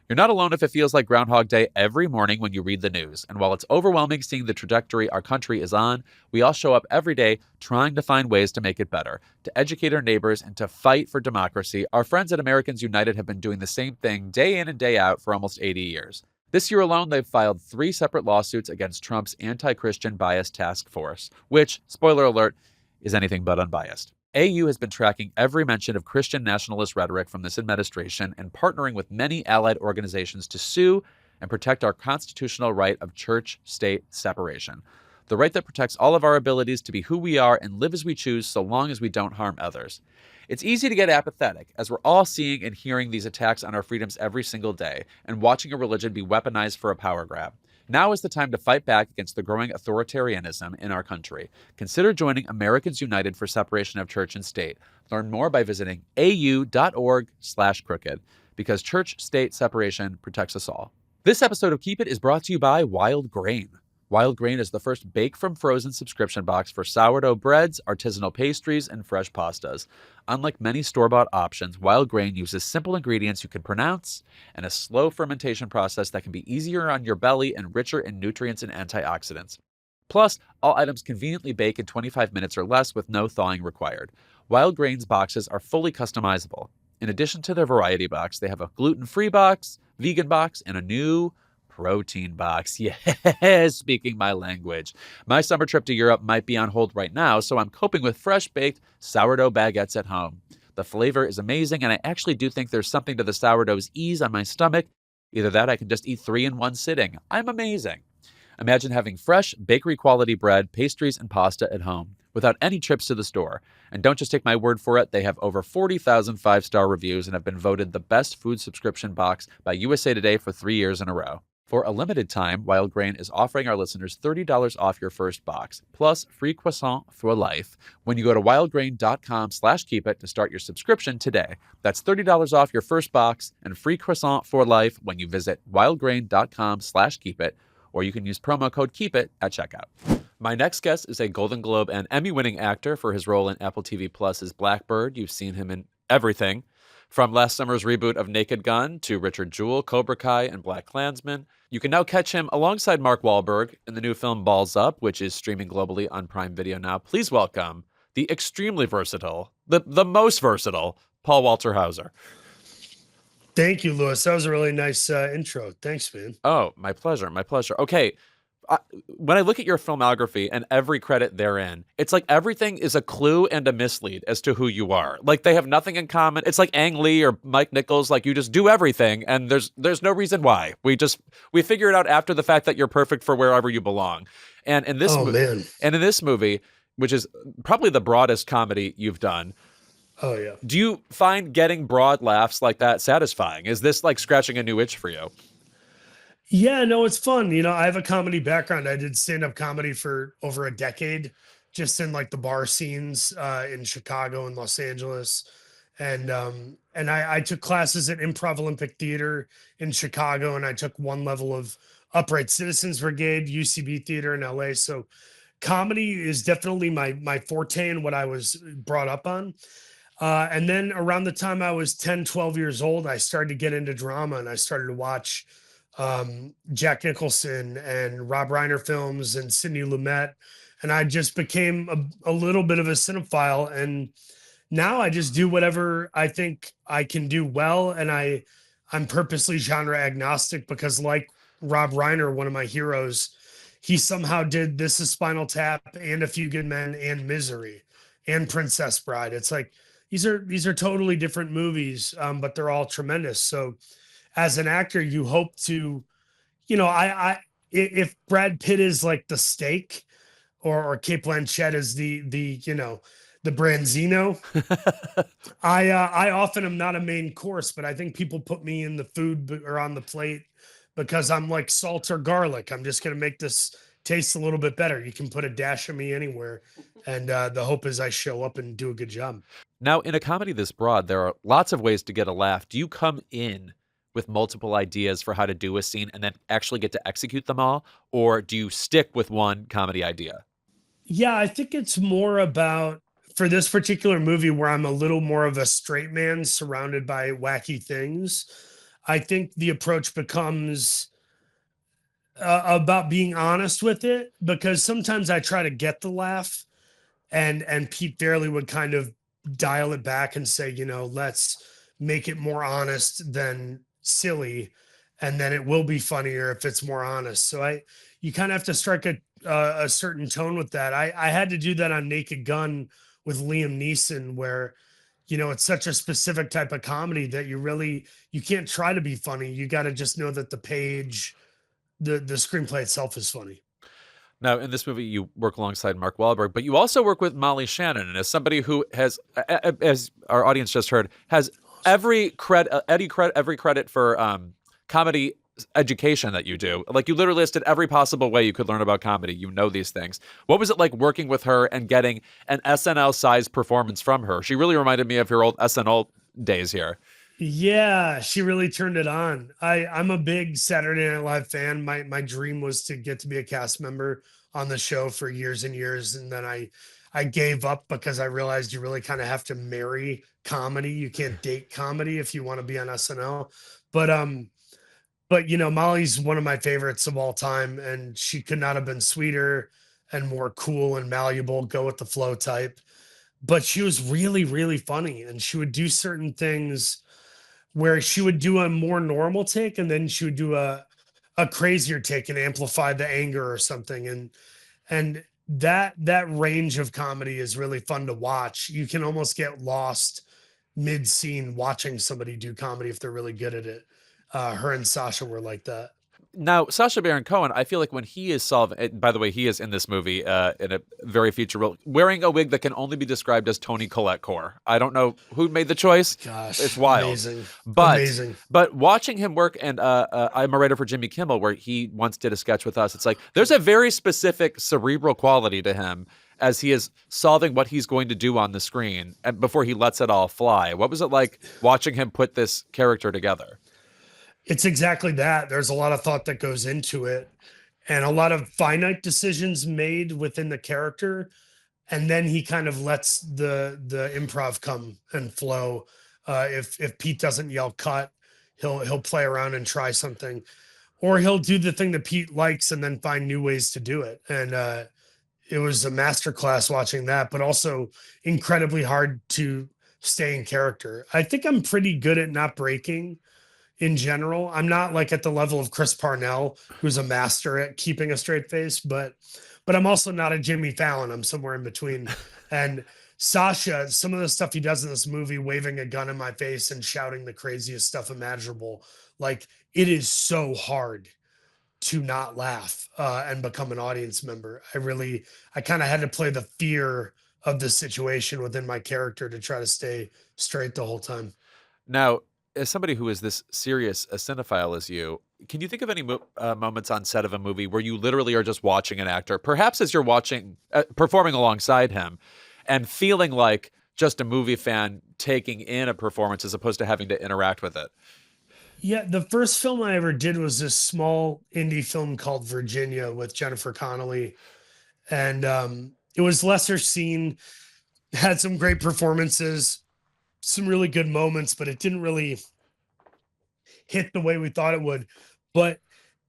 Speaker 1: You're not alone if it feels like Groundhog Day every morning when you read the news. And while it's overwhelming seeing the trajectory our country is on, we all show up every day trying to find ways to make it better, to educate our neighbors, and to fight for democracy. Our friends at Americans United have been doing the same thing day in and day out for almost 80 years. This year alone, they've filed 3 separate lawsuits against Trump's anti-Christian bias task force, which, spoiler alert, is anything but unbiased. AU has been tracking every mention of Christian nationalist rhetoric from this administration and partnering with many allied organizations to sue and protect our constitutional right of church-state separation. The right that protects all of our abilities to be who we are and live as we choose so long as we don't harm others. It's easy to get apathetic, as we're all seeing and hearing these attacks on our freedoms every single day and watching a religion be weaponized for a power grab. Now is the time to fight back against the growing authoritarianism in our country. Consider joining Americans United for Separation of Church and State. Learn more by visiting au.org/crooked, because church-state separation protects us all. This episode of Keep It is brought to you by Wild Grain. Wild Grain is the first bake-from-frozen subscription box for sourdough breads, artisanal pastries, and fresh pastas. Unlike many store-bought options, Wild Grain uses simple ingredients you can pronounce and a slow fermentation process that can be easier on your belly and richer in nutrients and antioxidants. Plus, all items conveniently bake in 25 minutes or less with no thawing required. Wild Grain's boxes are fully customizable. In addition to their variety box, they have a gluten-free box, vegan box, and a new protein box. Yes, speaking my language. My summer trip to Europe might be on hold right now, so I'm coping with fresh-baked sourdough baguettes at home. The flavor is amazing, and I actually do think there's something to the sourdough's ease on my stomach. Either that, I can just eat 3 in one sitting. I'm amazing. Imagine having fresh, bakery-quality bread, pastries, and pasta at home without any trips to the store. And don't just take my word for it. They have over 40,000 5-star reviews and have been voted the best food subscription box by USA Today for 3 years in a row. For a limited time, Wild Grain is offering our listeners $30 off your first box, plus free croissant for life when you go to wildgrain.com/keepit to start your subscription today. That's $30 off your first box and free croissant for life when you visit wildgrain.com/keepit, or you can use promo code KEEPIT at checkout. My next guest is a Golden Globe and Emmy-winning actor for his role in Apple TV Plus's Blackbird. You've seen him in everything, from last summer's reboot of Naked Gun to Richard Jewell, Cobra Kai, and Black Klansman. You can now catch him alongside Mark Wahlberg in the new film Balls Up, which is streaming globally on Prime Video now. Please welcome the extremely versatile, the most versatile, Paul Walter Hauser.
Speaker 3: Thank you, Lewis. That was a really nice intro. Thanks, man.
Speaker 1: Oh, my pleasure. My pleasure. Okay. When I look at your filmography and every credit therein, it's like everything is a clue and a mislead as to who you are. Like they have nothing in common. It's like Ang Lee or Mike Nichols. Like you just do everything, and there's no reason why. We figure it out after the fact that you're perfect for wherever you belong. And in this in this movie, which is probably the broadest comedy you've done.
Speaker 3: Oh yeah.
Speaker 1: Do you find getting broad laughs like that satisfying? Is this like scratching a new itch for you?
Speaker 3: Yeah, no, it's fun. You know, I have a comedy background. I did stand-up comedy for over a decade, just in like the bar scenes in Chicago and Los Angeles. And I took classes at Improv Olympic Theater in Chicago, and I took one level of Upright Citizens Brigade, UCB Theater in LA. So comedy is definitely my forte and what I was brought up on. And then around the time I was 10, 12 years old, I started to get into drama, and I started to watch Jack Nicholson and Rob Reiner films and Sidney Lumet. And I just became a little bit of a cinephile. And now I just do whatever I think I can do well. And I'm purposely genre agnostic because, like Rob Reiner, one of my heroes, he somehow did This Is Spinal Tap and A Few Good Men and Misery and Princess Bride. It's like these are totally different movies, but they're all tremendous. So as an actor, you hope to, if Brad Pitt is like the steak, or Kate Blanchett is the the branzino, I often am not a main course, but I think people put me in the food or on the plate because I'm like salt or garlic. I'm just going to make this taste a little bit better. You can put a dash of me anywhere. And the hope is I show up and do a good job.
Speaker 1: Now, in a comedy this broad, there are lots of ways to get a laugh. Do you come in with multiple ideas for how to do a scene and then actually get to execute them all? Or do you stick with one comedy idea?
Speaker 3: Yeah, I think it's more about, for this particular movie where I'm a little more of a straight man surrounded by wacky things, I think the approach becomes about being honest with it, because sometimes I try to get the laugh, and Pete Fairley would kind of dial it back and say, let's make it more honest than silly, and then it will be funnier if it's more honest. So you kind of have to strike a certain tone with that. I had to do that on Naked Gun with Liam Neeson, where it's such a specific type of comedy that you can't try to be funny. You got to just know that the screenplay itself is funny.
Speaker 1: Now, in this movie, you work alongside Mark Wahlberg, but you also work with Molly Shannon. And as somebody who has, as our audience just heard, has every credit for comedy education that you do. Like, you literally listed every possible way you could learn about comedy. You know these things. What was it like working with her and getting an SNL-sized performance from her? She really reminded me of your old SNL days here.
Speaker 3: Yeah, she really turned it on. I'm a big Saturday Night Live fan. My dream was to get to be a cast member on the show for years and years, and then I gave up because I realized you really kind of have to marry comedy. You can't date comedy if you want to be on SNL. But Molly's one of my favorites of all time, and she could not have been sweeter and more cool and malleable, go with the flow type. But she was really, really funny, and she would do certain things where she would do a more normal take, and then she would do a crazier take and amplify the anger or something. And that range of comedy is really fun to watch. You can almost get lost mid-scene watching somebody do comedy if they're really good at it. Her and Sasha were like that.
Speaker 1: Now, Sacha Baron Cohen, I feel like when he is solving, by the way, he is in this movie in a very feature role, wearing a wig that can only be described as Toni Collette core. I don't know who made the choice.
Speaker 3: Gosh,
Speaker 1: it's wild.
Speaker 3: Amazing.
Speaker 1: But,
Speaker 3: amazing.
Speaker 1: But watching him work, and I'm a writer for Jimmy Kimmel, where he once did a sketch with us. It's like there's a very specific cerebral quality to him as he is solving what he's going to do on the screen and before he lets it all fly. What was it like watching him put this character together?
Speaker 3: It's exactly that. There's a lot of thought that goes into it, and a lot of finite decisions made within the character. And then he kind of lets the improv come and flow. If Pete doesn't yell cut, he'll play around and try something, or he'll do the thing that Pete likes and then find new ways to do it. And it was a masterclass watching that, but also incredibly hard to stay in character. I think I'm pretty good at not breaking. In general, I'm not like at the level of Chris Parnell, who's a master at keeping a straight face, but I'm also not a Jimmy Fallon. I'm somewhere in between. And Sasha, some of the stuff he does in this movie, waving a gun in my face and shouting the craziest stuff imaginable, like, it is so hard to not laugh and become an audience member. I kind of had to play the fear of the situation within my character to try to stay straight the whole time.
Speaker 1: Now, as somebody who is this serious a cinephile as you, can you think of any moments on set of a movie where you literally are just watching an actor, perhaps as you're watching, performing alongside him, and feeling like just a movie fan taking in a performance as opposed to having to interact with it?
Speaker 3: Yeah, the first film I ever did was this small indie film called Virginia with Jennifer Connelly, and it was lesser seen, had some great performances, some really good moments, but it didn't really hit the way we thought it would. But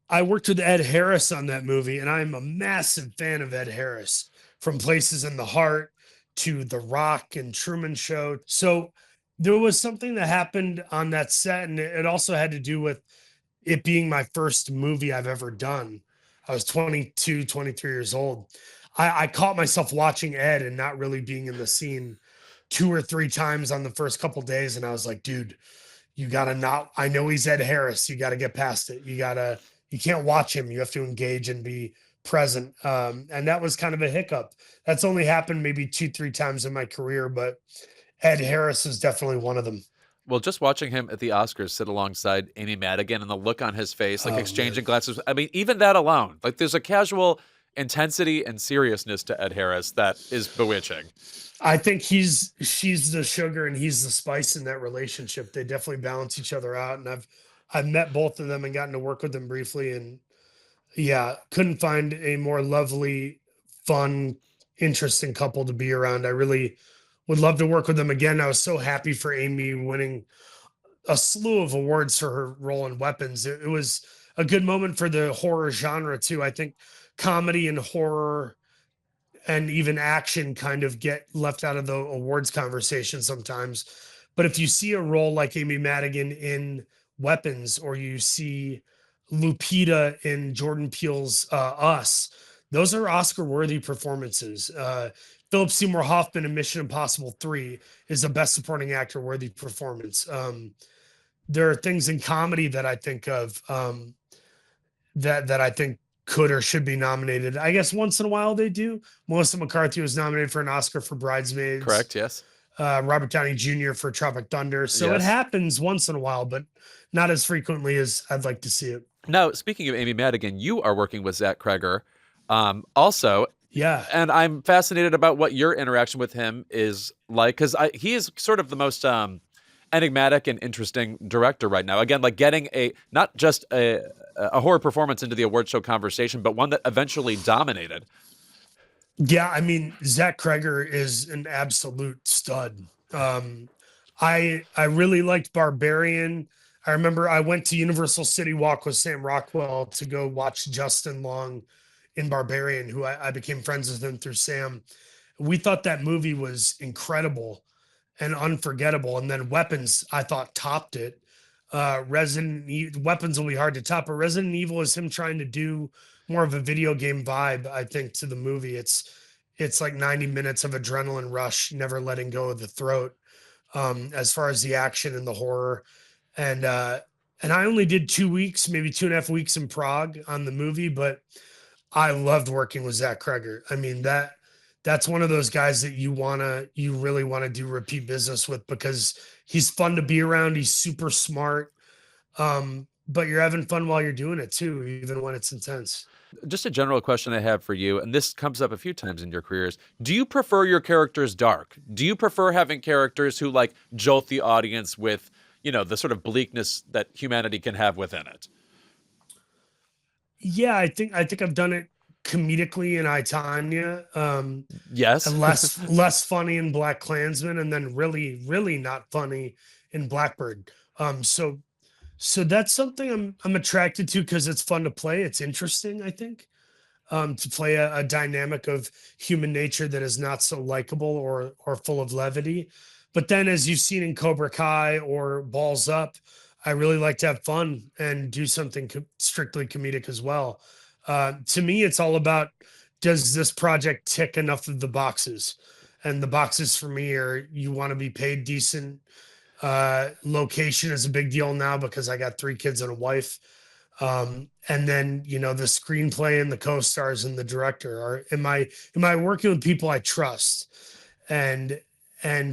Speaker 3: I worked with Ed Harris on that movie, and I'm a massive fan of Ed Harris, from Places in the Heart to The Rock and Truman Show. So there was something that happened on that set, and it also had to do with it being my first movie I've ever done. I was 22, 23 years old. I caught myself watching Ed and not really being in the scene two or three times on the first couple days. And I was like, dude, you gotta not, I know he's Ed Harris. You gotta get past it. You can't watch him. You have to engage and be present. And that was kind of a hiccup. That's only happened maybe two, three times in my career, but Ed Harris is definitely one of them.
Speaker 1: Well, just watching him at the Oscars sit alongside Amy Madigan and the look on his face, like
Speaker 3: Oh,
Speaker 1: exchanging
Speaker 3: man.
Speaker 1: glances. I mean, even that alone, like there's a casual intensity and seriousness to Ed Harris that is bewitching.
Speaker 3: I think she's the sugar and he's the spice in that relationship. They definitely balance each other out. And I've met both of them and gotten to work with them briefly. And yeah, couldn't find a more lovely, fun, interesting couple to be around. I really would love to work with them again. I was so happy for Amy winning a slew of awards for her role in Weapons. It was a good moment for the horror genre too. I think comedy and horror and even action kind of get left out of the awards conversation sometimes. But if you see a role like Amy Madigan in Weapons, or you see Lupita in Jordan Peele's Us, those are Oscar worthy performances. Philip Seymour Hoffman in Mission Impossible 3 is a best supporting actor worthy performance. There are things in comedy that I think of, that I think could or should be nominated. I guess once in a while they do. Melissa McCarthy was nominated for an Oscar for Bridesmaids.
Speaker 1: Correct. Yes.
Speaker 3: Robert Downey Jr. for Tropic Thunder. So it
Speaker 1: Yes.
Speaker 3: happens once in a while, but not as frequently as I'd like to see it.
Speaker 1: Now, speaking of Amy Madigan, you are working with Zach Kreger, also,
Speaker 3: Yeah.
Speaker 1: and I'm fascinated about what your interaction with him is like, because he is sort of the most enigmatic and interesting director right now. Again, like getting not just a horror performance into the award show conversation, but one that eventually dominated.
Speaker 3: Yeah, I mean, Zach Kreger is an absolute stud. I really liked Barbarian. I remember I went to Universal City Walk with Sam Rockwell to go watch Justin Long in Barbarian, who I became friends with him through Sam. We thought that movie was incredible and unforgettable. And then Weapons, I thought, topped it. Weapons will be hard to top, but Resident Evil is him trying to do more of a video game vibe, I think, to the movie. It's like 90 minutes of adrenaline rush, never letting go of the throat, as far as the action and the horror. And I only did 2 weeks, maybe 2.5 weeks in Prague on the movie, but I loved working with Zach Kreger. I mean, that's one of those guys that you really want to do repeat business with, because he's fun to be around. He's super smart. But you're having fun while you're doing it too, even when it's intense.
Speaker 1: Just a general question I have for you, and this comes up a few times in your careers. Do you prefer your characters dark? Do you prefer having characters who like jolt the audience with, the sort of bleakness that humanity can have within it?
Speaker 3: Yeah, I think I've done it comedically in I, Tanya,
Speaker 1: Yes.
Speaker 3: and less funny in Black Klansman, and then really, really not funny in Blackbird. So that's something I'm attracted to, because it's fun to play. It's interesting, I think, to play a dynamic of human nature that is not so likable or full of levity. But then, as you've seen in Cobra Kai or Balls Up, I really like to have fun and do something strictly comedic as well. To me, it's all about, does this project tick enough of the boxes? And the boxes for me are, you want to be paid decent. Location is a big deal now because I got 3 kids and a wife. And then, the screenplay and the co-stars and the director am I working with people I trust? And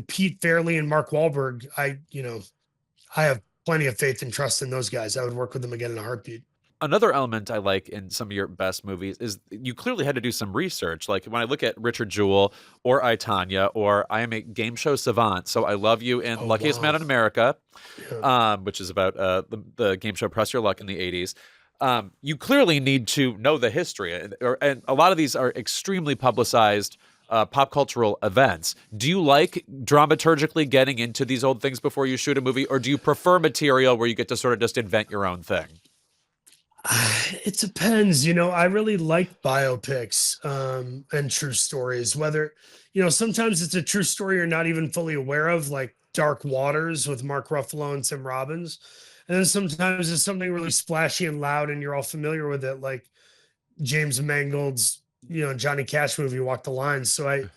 Speaker 3: Pete Fairley and Mark Wahlberg, I have plenty of faith and trust in those guys. I would work with them again in a heartbeat.
Speaker 1: Another element I like in some of your best movies is you clearly had to do some research. Like when I look at Richard Jewell or I, Tonya, or I am a game show savant. So I Love You in
Speaker 3: Oh,
Speaker 1: Luckiest Man
Speaker 3: wow.
Speaker 1: in America,
Speaker 3: Yeah.
Speaker 1: which is about the game show Press Your Luck in the 80s. You clearly need to know the history. And a lot of these are extremely publicized pop cultural events. Do you like dramaturgically getting into these old things before you shoot a movie, or do you prefer material where you get to sort of just invent your own thing?
Speaker 3: It depends. I really like biopics and true stories. Whether, sometimes it's a true story you're not even fully aware of, like Dark Waters with Mark Ruffalo and Tim Robbins. And then sometimes it's something really splashy and loud and you're all familiar with it, like James Mangold's, Johnny Cash movie, Walk the Line. So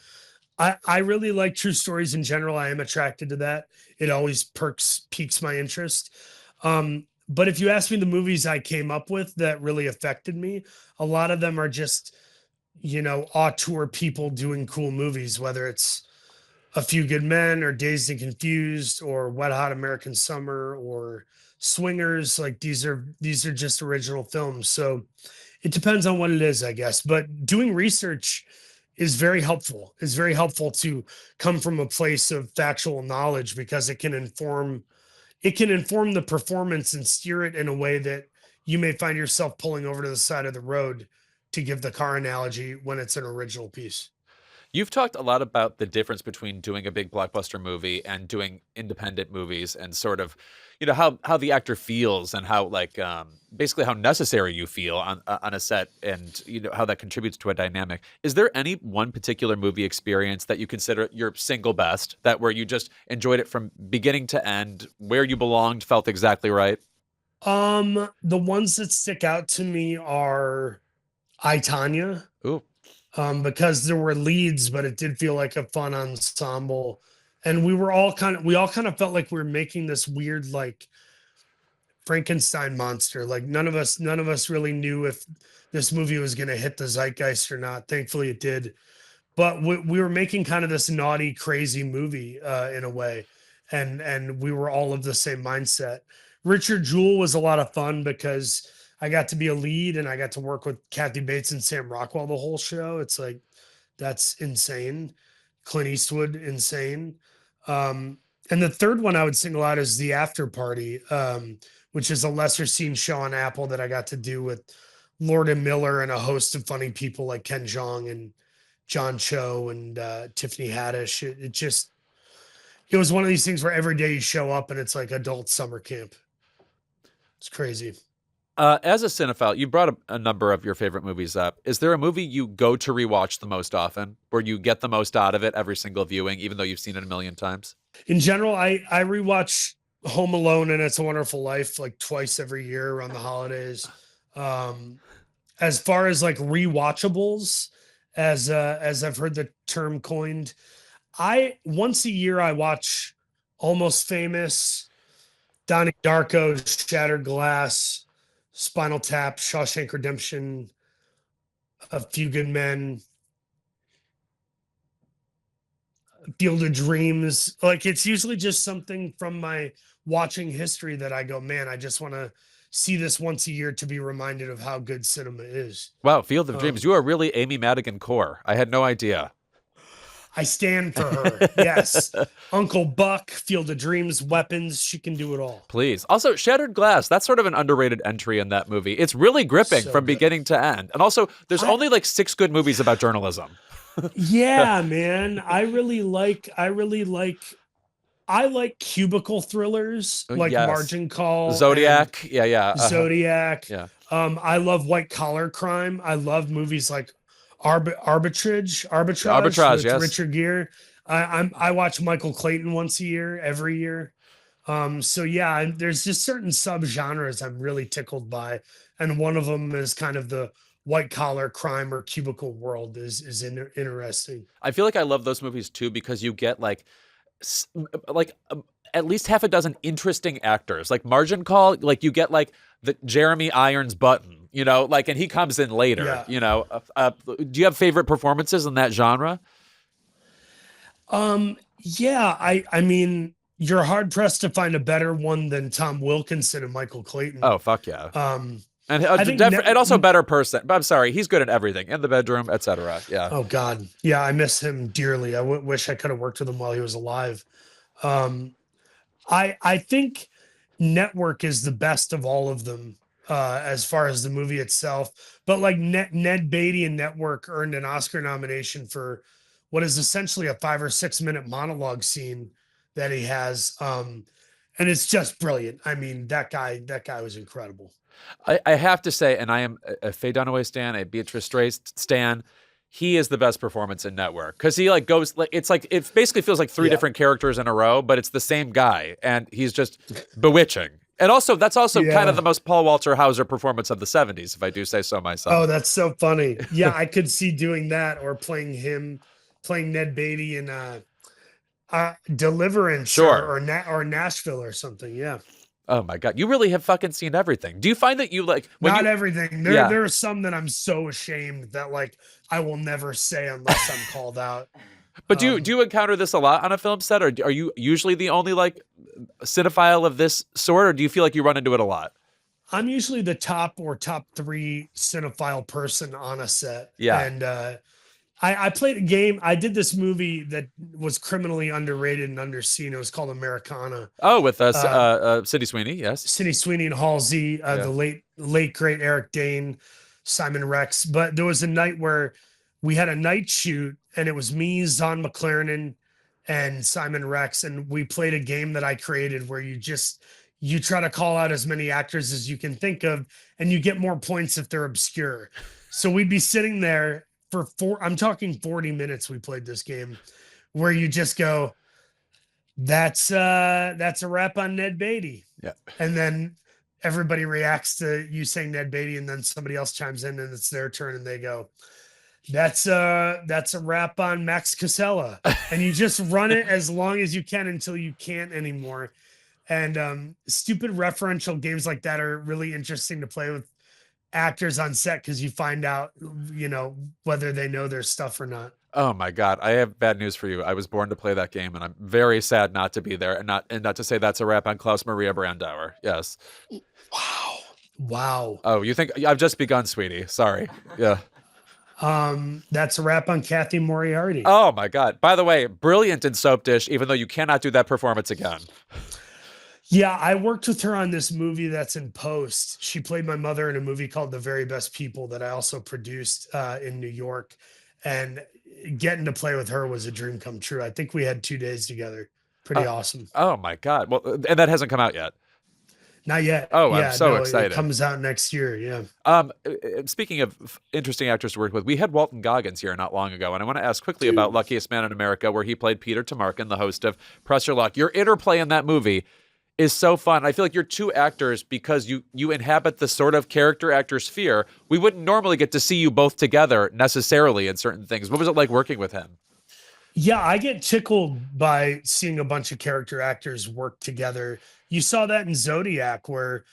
Speaker 3: I really like true stories in general. I am attracted to that. It always piques my interest. But if you ask me the movies I came up with that really affected me, a lot of them are just, auteur people doing cool movies, whether it's A Few Good Men or Dazed and Confused or Wet Hot American Summer or Swingers. Like these are just original films. So it depends on what it is, I guess. But doing research is very helpful. It's very helpful to come from a place of factual knowledge because it can inform the performance and steer it in a way that you may find yourself pulling over to the side of the road, to give the car analogy, when it's an original piece.
Speaker 1: You've talked a lot about the difference between doing a big blockbuster movie and doing independent movies, and sort of, how the actor feels, and how like basically how necessary you feel on a set, and how that contributes to a dynamic. Is there any one particular movie experience that you consider your single best, that where you just enjoyed it from beginning to end, where you belonged, felt exactly right?
Speaker 3: The ones that stick out to me are I, Tanya,
Speaker 1: Ooh.
Speaker 3: because there were leads, but it did feel like a fun ensemble. And we all kind of felt like we were making this weird, like Frankenstein monster. Like none of us really knew if this movie was going to hit the zeitgeist or not. Thankfully it did. But we were making kind of this naughty, crazy movie in a way. And we were all of the same mindset. Richard Jewell was a lot of fun because I got to be a lead and I got to work with Kathy Bates and Sam Rockwell the whole show. It's like, that's insane. Clint Eastwood, insane. And the third one I would single out is The After Party, which is a lesser seen show on Apple that I got to do with Lord and Miller and a host of funny people like Ken Jeong and John Cho and Tiffany Haddish. It was one of these things where every day you show up and it's like adult summer camp. It's crazy.
Speaker 1: As a cinephile, you brought a number of your favorite movies up. Is there a movie you go to rewatch the most often, where you get the most out of it every single viewing, even though you've seen it a million times?
Speaker 3: In general, I rewatch Home Alone and It's a Wonderful Life like twice every year around the holidays. As far as like rewatchables, as I've heard the term coined, I once a year I watch Almost Famous, Donnie Darko, Shattered Glass, Spinal Tap, Shawshank Redemption, A Few Good Men, Field of Dreams. Like it's usually just something from my watching history that I go, man, I just want to see this once a year to be reminded of how good cinema is.
Speaker 1: Wow, Field of Dreams.
Speaker 3: Um,
Speaker 1: You are really Amy Madigan core. I had no idea.
Speaker 3: I stand for her. Yes. Uncle Buck, Field of Dreams, Weapons. She can do it all.
Speaker 1: Please. Also, Shattered Glass. That's sort of an underrated entry in that movie. It's really gripping
Speaker 3: So
Speaker 1: from
Speaker 3: good.
Speaker 1: beginning to end. And also, there's
Speaker 3: I-
Speaker 1: only like 6 good movies about journalism.
Speaker 3: Yeah, man. I like cubicle thrillers like
Speaker 1: Yes.
Speaker 3: Margin Call, and
Speaker 1: Zodiac. Yeah, yeah.
Speaker 3: Zodiac.
Speaker 1: Yeah.
Speaker 3: I love white collar crime. I love movies like Arbitrage
Speaker 1: Arbitrage,
Speaker 3: with
Speaker 1: yes.
Speaker 3: Richard Gere. I watch Michael Clayton once a year, every year. So yeah, there's just certain subgenres I'm really tickled by, and one of them is kind of the white collar crime or cubicle world is interesting.
Speaker 1: I feel like I love those movies too because you get like at least half a dozen interesting actors. Like Margin Call, like you get like the Jeremy Irons Button, like, and he comes in later.
Speaker 3: Yeah.
Speaker 1: Do you have favorite performances in that genre?
Speaker 3: Yeah, I mean, you're hard pressed to find a better one than Tom Wilkinson and Michael Clayton.
Speaker 1: Oh, fuck yeah. And
Speaker 3: I think
Speaker 1: and also better person. But I'm sorry, he's good at everything in the bedroom, etc. Yeah.
Speaker 3: Oh God, yeah, I miss him dearly. I wish I could have worked with him while he was alive. Um, I think Network is the best of all of them as far as the movie itself. But like Ned Beatty in Network earned an Oscar nomination for what is essentially a 5 or 6 minute monologue scene that he has. And it's just brilliant. I mean, that guy was incredible.
Speaker 1: I have to say, and I am a Faye Dunaway stan, a Beatrice Straight stan. He is the best performance in Network because he like goes like it basically feels like three different characters in a row, but it's the same guy, and he's just bewitching. And also, that's also kind of the most Paul Walter Hauser performance of the '70s, if I do say so myself.
Speaker 3: Oh, that's so funny. Yeah, I could see doing that or playing Ned Beatty in Deliverance,
Speaker 1: Sure,
Speaker 3: or Nashville or something. Yeah.
Speaker 1: Oh my God, you really have fucking seen everything. Do you find that you like
Speaker 3: not everything? There are some that I'm so ashamed that like I will never say unless I'm called out.
Speaker 1: But do you encounter this a lot on a film set, or are you usually the only like cinephile of this sort, or do you feel like you run into it a lot?
Speaker 3: I'm usually the top 3 cinephile person on a set.
Speaker 1: Yeah.
Speaker 3: And I played a game. I did this movie that was criminally underrated and underseen. It was called Americana.
Speaker 1: Oh, with Sydney Sweeney, yes.
Speaker 3: Sydney Sweeney and Halsey, the late great Eric Dane, Simon Rex. But there was a night where we had a night shoot, and it was me, Zon McLaren, and Simon Rex, and we played a game that I created where you try to call out as many actors as you can think of, and you get more points if they're obscure. So we'd be sitting there for I'm talking 40 minutes. We played this game where you just go, that's a wrap on Ned Beatty.
Speaker 1: Yeah.
Speaker 3: And then everybody reacts to you saying Ned Beatty, and then somebody else chimes in and it's their turn and they go, that's a wrap on Max Casella. And you just run it as long as you can until you can't anymore. And stupid referential games like that are really interesting to play with actors on set because you find out, whether they know their stuff or not.
Speaker 1: Oh my God, I have bad news for you. I was born to play that game, and I'm very sad not to be there, and not to say that's a wrap on Klaus Maria Brandauer. Yes.
Speaker 3: Wow.
Speaker 1: Oh, you think I've just begun, sweetie? Sorry. Yeah.
Speaker 3: That's a wrap on Kathy Moriarty.
Speaker 1: Oh my God. By the way, brilliant in Soap Dish, even though you cannot do that performance again.
Speaker 3: Yeah, I worked with her on this movie that's in post. She played my mother in a movie called The Very Best People that I also produced in New York. And getting to play with her was a dream come true. I think we had 2 days together. Pretty awesome.
Speaker 1: Oh my God. Well, and that hasn't come out yet.
Speaker 3: Not yet.
Speaker 1: Oh, I'm so excited.
Speaker 3: It comes out next year. Yeah.
Speaker 1: Speaking of interesting actors to work with, we had Walton Goggins here not long ago, and I want to ask quickly about Luckiest Man in America, where he played Peter Tamarkin, the host of Press Your Luck. Your interplay in that movie is so fun. I feel like you're two actors because you inhabit the sort of character actor sphere. We wouldn't normally get to see you both together necessarily in certain things. What was it like working with him?
Speaker 3: Yeah, I get tickled by seeing a bunch of character actors work together. You saw that in Zodiac, where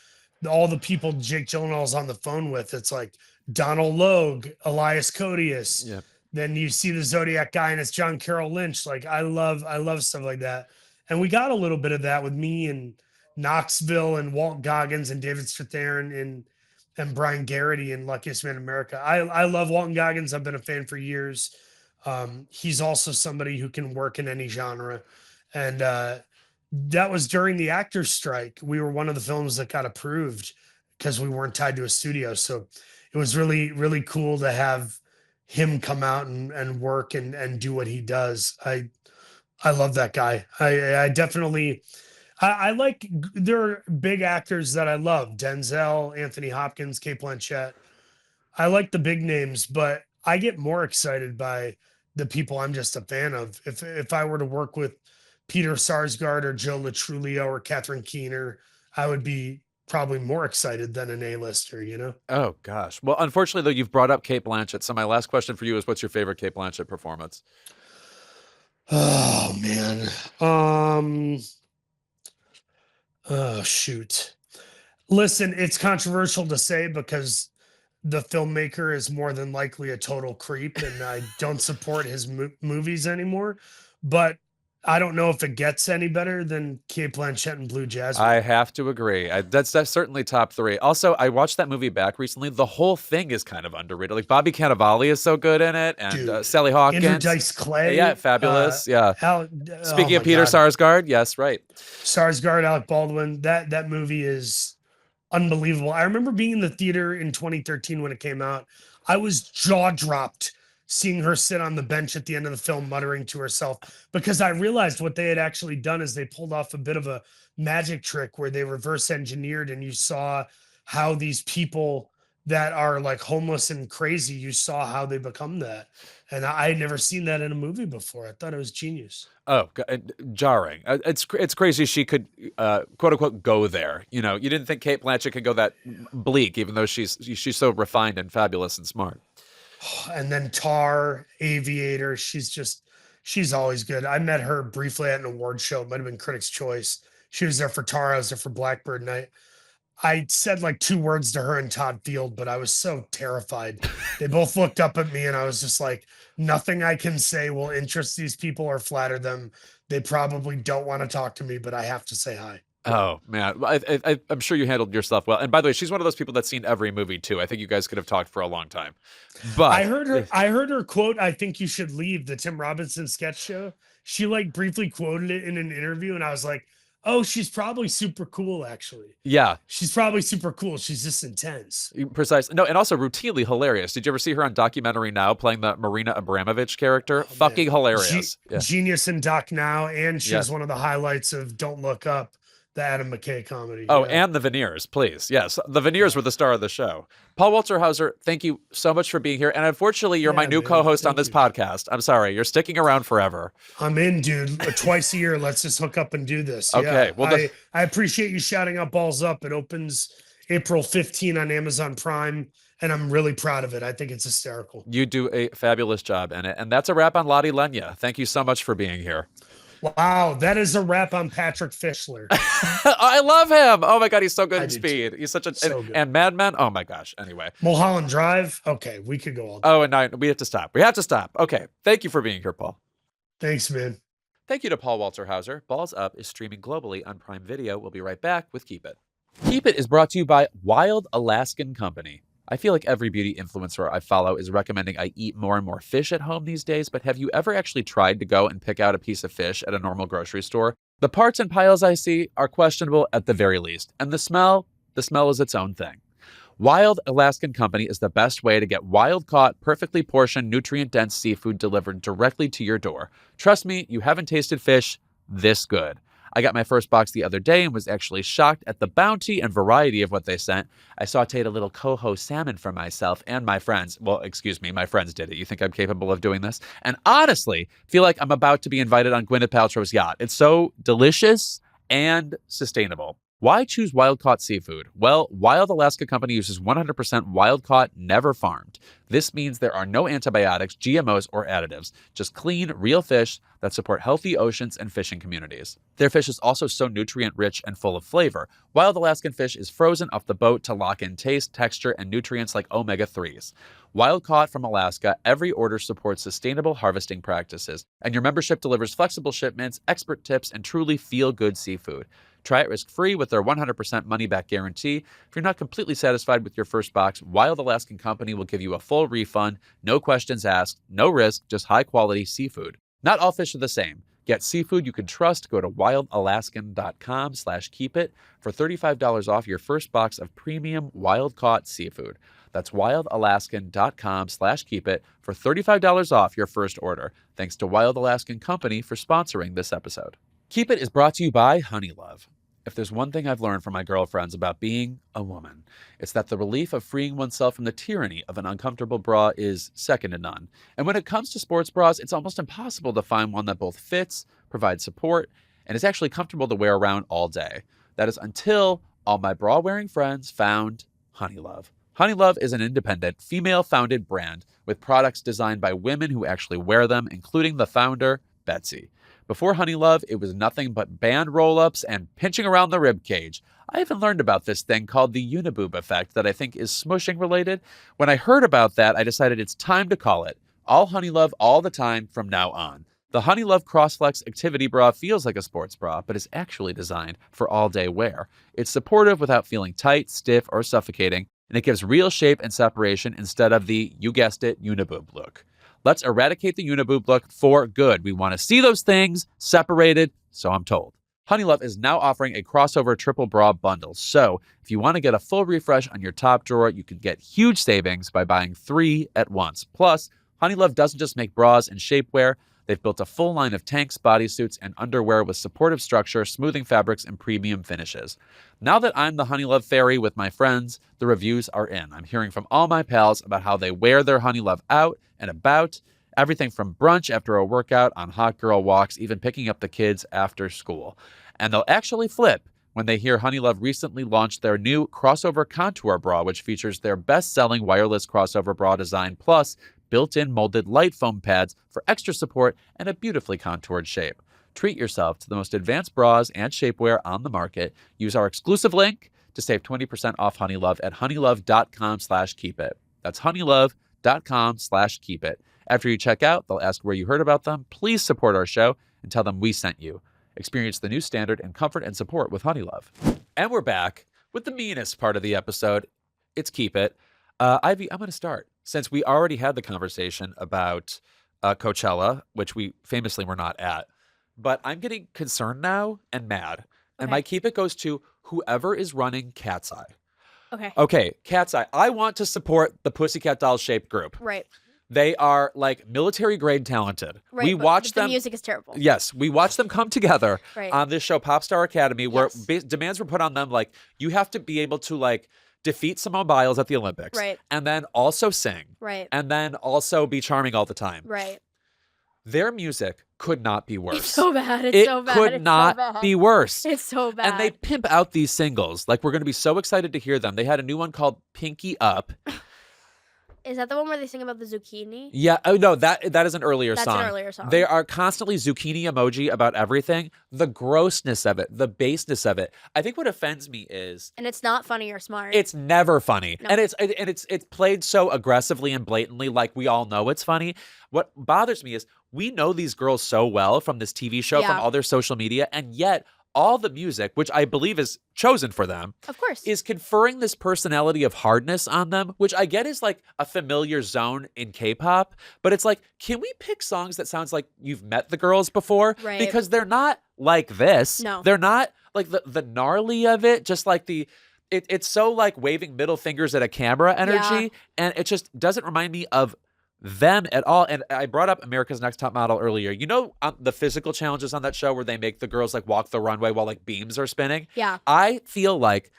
Speaker 3: all the people Jake Gyllenhaal's on the phone with, it's like Donald Logue, Elias Koteas.
Speaker 1: Yeah.
Speaker 3: Then you see the Zodiac guy and it's John Carroll Lynch. Like I love stuff like that. And we got a little bit of that with me and Knoxville and Walt Goggins and David Strathairn and Brian Garrity in Luckiest Man in America. I love Walton Goggins. I've been a fan for years. He's also somebody who can work in any genre. And that was during the actors strike. We were one of the films that got approved because we weren't tied to a studio. So it was really, really cool to have him come out and work and do what he does. I love that guy. I definitely, I like, there are big actors that I love. Denzel, Anthony Hopkins, Cate Blanchett. I like the big names, but I get more excited by the people I'm just a fan of. If I were to work with Peter Sarsgaard or Joe Latrulio or Catherine Keener, I would be probably more excited than an A-lister,
Speaker 1: Oh gosh. Well, unfortunately though, you've brought up Cate Blanchett. So my last question for you is, what's your favorite Cate Blanchett performance?
Speaker 3: Oh man. Oh shoot. Listen, it's controversial to say because the filmmaker is more than likely a total creep and I don't support his movies anymore. But I don't know if it gets any better than Kate Blanchett and Blue Jasmine.
Speaker 1: I have to agree. That's certainly top 3. Also, I watched that movie back recently. The whole thing is kind of underrated. Like Bobby Cannavale is so good in it, and
Speaker 3: Dude,
Speaker 1: Sally Hawkins.
Speaker 3: Andrew Dice Clay.
Speaker 1: Yeah, fabulous. Yeah. Speaking
Speaker 3: oh
Speaker 1: of Peter
Speaker 3: my God.
Speaker 1: Sarsgaard, yes, right.
Speaker 3: Sarsgaard, Alec Baldwin. That movie is unbelievable. I remember being in the theater in 2013 when it came out. I was jaw dropped seeing her sit on the bench at the end of the film muttering to herself, because I realized what they had actually done is they pulled off a bit of a magic trick where they reverse engineered, and you saw how these people that are like homeless and crazy, you saw how they become that. And I had never seen that in a movie before. I thought it was genius.
Speaker 1: Oh, jarring. It's crazy she could, quote unquote, go there. You know, you didn't think Kate Blanchett could go that bleak, even though she's so refined and fabulous and smart.
Speaker 3: And then Tar, Aviator, she's always good. I met her briefly at an award show. It might have been Critics' Choice. She was there for Tar, I was there for Blackbird, and I said like 2 words to her and Todd Field, but I was so terrified. They both looked up at me, and I was just like, nothing I can say will interest these people or flatter them. They probably don't want to talk to me, but I have to say hi.
Speaker 1: Oh man, I'm sure you handled yourself well. And by the way, she's one of those people that's seen every movie too. I think you guys could have talked for a long time. But
Speaker 3: I heard her quote, "I think you should leave," the Tim Robinson sketch show. She like briefly quoted it in an interview, and I was like, oh, she's probably super cool, actually.
Speaker 1: Yeah.
Speaker 3: She's probably super cool. She's just intense.
Speaker 1: Precisely. No, and also routinely hilarious. Did you ever see her on Documentary Now playing the Marina Abramovich character?
Speaker 3: Oh,
Speaker 1: fucking
Speaker 3: man.
Speaker 1: hilarious.
Speaker 3: Genius in Doc Now, and she's
Speaker 1: Yes.
Speaker 3: one of the highlights of Don't Look Up, the Adam McKay comedy.
Speaker 1: Oh, and The Veneers, please. Yes, The Veneers were the star of the show. Paul Walter Hauser, thank you so much for being here. And unfortunately, you're my new co-host on this podcast. I'm sorry. You're sticking around forever.
Speaker 3: I'm in, dude. Twice a year. Let's just hook up and do this.
Speaker 1: Okay.
Speaker 3: Well, I appreciate you shouting out Balls Up. It opens April 15 on Amazon Prime, and I'm really proud of it. I think it's hysterical.
Speaker 1: You do a fabulous job in it. And that's a wrap on Lottie Lenya. Thank you so much for being here.
Speaker 3: Wow, that is a wrap on Patrick Fischler.
Speaker 1: I love him. Oh my God, he's so good in Speed.
Speaker 3: Too.
Speaker 1: He's such a
Speaker 3: so good.
Speaker 1: And Mad Men. Oh my gosh. Anyway,
Speaker 3: Mulholland Drive. Okay, we could go all day.
Speaker 1: Oh, and now we have to stop. We have to stop. Okay, thank you for being here, Paul.
Speaker 3: Thanks, man.
Speaker 1: Thank you to Paul Walter Hauser. Balls Up is streaming globally on Prime Video. We'll be right back with Keep It. Keep It is brought to you by Wild Alaskan Company. I feel like every beauty influencer I follow is recommending I eat more and more fish at home these days, but have you ever actually tried to go and pick out a piece of fish at a normal grocery store? The parts and piles I see are questionable at the very least, and the smell is its own thing. Wild Alaskan Company is the best way to get wild-caught, perfectly portioned, nutrient-dense seafood delivered directly to your door. Trust me, you haven't tasted fish this good. I got my first box the other day and was actually shocked at the bounty and variety of what they sent. I sauteed a little coho salmon for myself and my friends. Well, excuse me, my friends did it. You think I'm capable of doing this? And honestly, feel like I'm about to be invited on Gwyneth Paltrow's yacht. It's so delicious and sustainable. Why choose wild-caught seafood? Well, Wild Alaska Company uses 100% wild-caught, never farmed. This means there are no antibiotics, GMOs, or additives. Just clean, real fish that support healthy oceans and fishing communities. Their fish is also so nutrient-rich and full of flavor. Wild Alaskan fish is frozen off the boat to lock in taste, texture, and nutrients like omega-3s. Wild-caught from Alaska, every order supports sustainable harvesting practices, and your membership delivers flexible shipments, expert tips, and truly feel-good seafood. Try it risk-free with their 100% money-back guarantee. If you're not completely satisfied with your first box, Wild Alaskan Company will give you a full refund, no questions asked, no risk, just high-quality seafood. Not all fish are the same. Get seafood you can trust. Go to wildalaskan.com/keepit for $35 off your first box of premium wild-caught seafood. That's wildalaskan.com/keepit for $35 off your first order. Thanks to Wild Alaskan Company for sponsoring this episode. Keep It is brought to you by Honeylove. If there's one thing I've learned from my girlfriends about being a woman, it's that the relief of freeing oneself from the tyranny of an uncomfortable bra is second to none. And when it comes to sports bras, it's almost impossible to find one that both fits, provides support, and is actually comfortable to wear around all day. That is until all my bra-wearing friends found Honeylove. Honeylove is an independent, female-founded brand with products designed by women who actually wear them, including the founder, Betsy. Before Honeylove, it was nothing but band roll-ups and pinching around the rib cage. I even learned about this thing called the uniboob effect that I think is smushing related. When I heard about that, I decided it's time to call it all Honeylove all the time from now on. The Honey Love Crossflex Activity Bra feels like a sports bra, but is actually designed for all-day wear. It's supportive without feeling tight, stiff, or suffocating, and it gives real shape and separation instead of the, you guessed it, uniboob look. Let's eradicate the uniboob look for good. We want to see those things separated, so I'm told. Honey Love is now offering a crossover triple bra bundle. So if you want to get a full refresh on your top drawer, you can get huge savings by buying 3 at once. Plus, Honey Love doesn't just make bras and shapewear. They've built a full line of tanks, bodysuits, and underwear with supportive structure, smoothing fabrics, and premium finishes. Now that I'm the Honey Love fairy with my friends, the reviews are in. I'm hearing from all my pals about how they wear their Honey Love out and about. Everything from brunch after a workout, on hot girl walks, even picking up the kids after school. And they'll actually flip when they hear Honey Love recently launched their new crossover contour bra, which features their best-selling wireless crossover bra design, plus built-in molded light foam pads for extra support and a beautifully contoured shape. Treat yourself to the most advanced bras and shapewear on the market. Use our exclusive link to save 20% off Honey Love at honeylove.com/keepit. That's honeylove.com/keepit. After you check out, they'll ask where you heard about them. Please support our show and tell them we sent you. Experience the new standard in comfort and support with Honey Love. And we're back with the meanest part of the episode. It's Keep It. Ivy, I'm going to start. Since we already had the conversation about Coachella, which we famously were not at, but I'm getting concerned now and mad. And my Keep It goes to whoever is running Cat's Eye. Okay, Cat's Eye. I want to support the Pussycat Dolls shaped group.
Speaker 2: Right.
Speaker 1: They are like military grade talented.
Speaker 2: Right,
Speaker 1: we watched them.
Speaker 2: The music is terrible.
Speaker 1: Yes, we watched them come together on this show, Pop Star Academy, where demands were put on them like, you have to be able to like defeat Simone Biles at the Olympics.
Speaker 2: Right.
Speaker 1: And then also sing.
Speaker 2: Right.
Speaker 1: And then also be charming all the time.
Speaker 2: Right.
Speaker 1: Their music could not be worse.
Speaker 2: It's so bad. It's so bad.
Speaker 1: It could not be worse.
Speaker 2: It's so bad.
Speaker 1: And they pimp out these singles. Like, we're going to be so excited to hear them. They had a new one called Pinky Up.
Speaker 2: Is that the one where they sing about the zucchini?
Speaker 1: Yeah. Oh, no, that is an earlier song.
Speaker 2: That's an earlier song.
Speaker 1: They are constantly zucchini emoji about everything. The grossness of it, the baseness of it. I think what offends me is...
Speaker 2: And it's not funny or smart.
Speaker 1: It's never funny.
Speaker 2: No.
Speaker 1: And it's played so aggressively and blatantly, like we all know it's funny. What bothers me is we know these girls so well from this TV show, from all their social media, and yet all the music, which I believe is chosen for them,
Speaker 2: of course,
Speaker 1: is conferring this personality of hardness on them, which I get is like a familiar zone in K-pop. But it's like, can we pick songs that sounds like you've met the girls before?
Speaker 2: Right.
Speaker 1: Because they're not like this.
Speaker 2: No.
Speaker 1: They're not like the gnarly of it, just like it's so like waving middle fingers at a camera energy. And it just doesn't remind me of them at all. And I brought up America's Next Top Model earlier. You know, the physical challenges on that show where they make the girls like walk the runway while like beams are spinning?
Speaker 2: Yeah.
Speaker 1: I feel like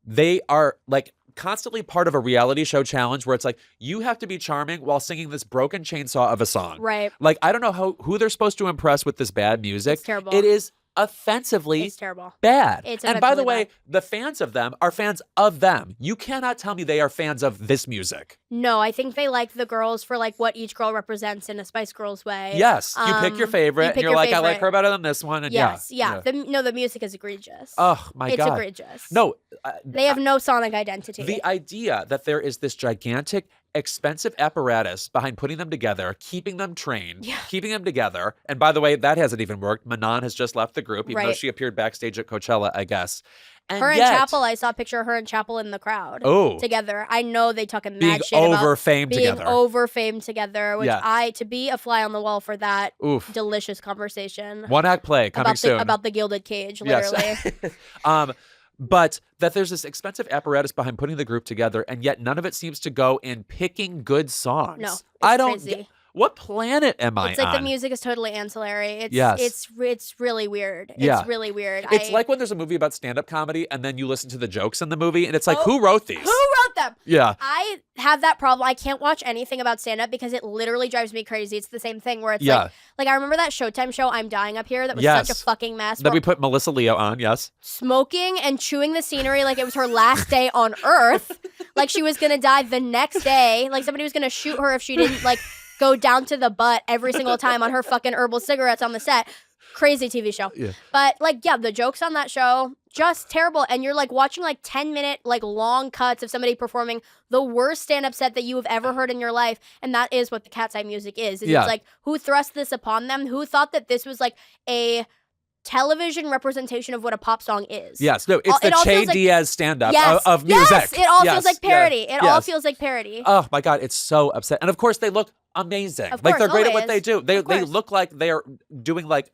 Speaker 1: they are like constantly part of a reality show challenge where it's like, you have to be charming while singing this broken chainsaw of a song.
Speaker 2: Right.
Speaker 1: Like, I don't know who they're supposed to impress with this bad music.
Speaker 2: It's terrible.
Speaker 1: It is offensively
Speaker 2: terrible.
Speaker 1: Bad.
Speaker 2: It's
Speaker 1: and by the
Speaker 2: offensively
Speaker 1: way,
Speaker 2: bad.
Speaker 1: the fans of them are fans of them. You cannot tell me they are fans of this music.
Speaker 2: No, I think they like the girls for like what each girl represents in a Spice Girls way.
Speaker 1: Yes, you pick your favorite, and you're like, I like her better than this one. And
Speaker 2: yes, the music is egregious.
Speaker 1: Oh my God,
Speaker 2: it's egregious.
Speaker 1: No,
Speaker 2: they have no sonic identity.
Speaker 1: The idea that there is this gigantic, expensive apparatus behind putting them together, keeping them trained, keeping them together. And by the way, that hasn't even worked. Manon has just left the group, even though she appeared backstage at Coachella, I guess. And
Speaker 2: her and Chapel, I saw a picture of her and Chapel in the crowd together. I know they talk a mad shit about being over famed together, which to be a fly on the wall for that delicious conversation.
Speaker 1: One act play coming soon.
Speaker 2: About the Gilded Cage, literally.
Speaker 1: Yes. But that there's this expensive apparatus behind putting the group together, and yet none of it seems to go in picking good songs.
Speaker 2: No,
Speaker 1: I don't. What planet am I on?
Speaker 2: It's like the music is totally ancillary. It's really weird.
Speaker 1: Yeah.
Speaker 2: It's really weird.
Speaker 1: It's like when there's a movie about stand-up comedy and then you listen to the jokes in the movie and it's like, who wrote these?
Speaker 2: Who wrote them?
Speaker 1: Yeah.
Speaker 2: I have that problem. I can't watch anything about stand-up because it literally drives me crazy. It's the same thing where it's like I remember that Showtime show, I'm Dying Up Here, that was such a fucking mess.
Speaker 1: That we put Melissa Leo on,
Speaker 2: smoking and chewing the scenery like it was her last day on Earth. Like she was going to die the next day. Like somebody was going to shoot her if she didn't like go down to the butt every single time on her fucking herbal cigarettes on the set. Crazy TV show.
Speaker 1: Yeah.
Speaker 2: But like, yeah, the jokes on that show, just terrible. And you're like watching like 10-minute, like long cuts of somebody performing the worst stand-up set that you have ever heard in your life. And that is what the Cat's Eye music is.
Speaker 1: Yeah.
Speaker 2: It's like, who thrust this upon them? Who thought that this was like a television representation of what a pop song is?
Speaker 1: Yes, no, it's the
Speaker 2: all
Speaker 1: Che
Speaker 2: feels like-
Speaker 1: Diaz stand-up
Speaker 2: Yes,
Speaker 1: of music.
Speaker 2: yes, it all
Speaker 1: Yes,
Speaker 2: feels like
Speaker 1: yeah,
Speaker 2: parody. It all
Speaker 1: yes.
Speaker 2: feels like parody.
Speaker 1: Oh my God, it's so upset. And of course, they look amazing.
Speaker 2: Of
Speaker 1: Like
Speaker 2: course,
Speaker 1: they're great at what
Speaker 2: always.
Speaker 1: they do. They
Speaker 2: Of course.
Speaker 1: look like they are doing like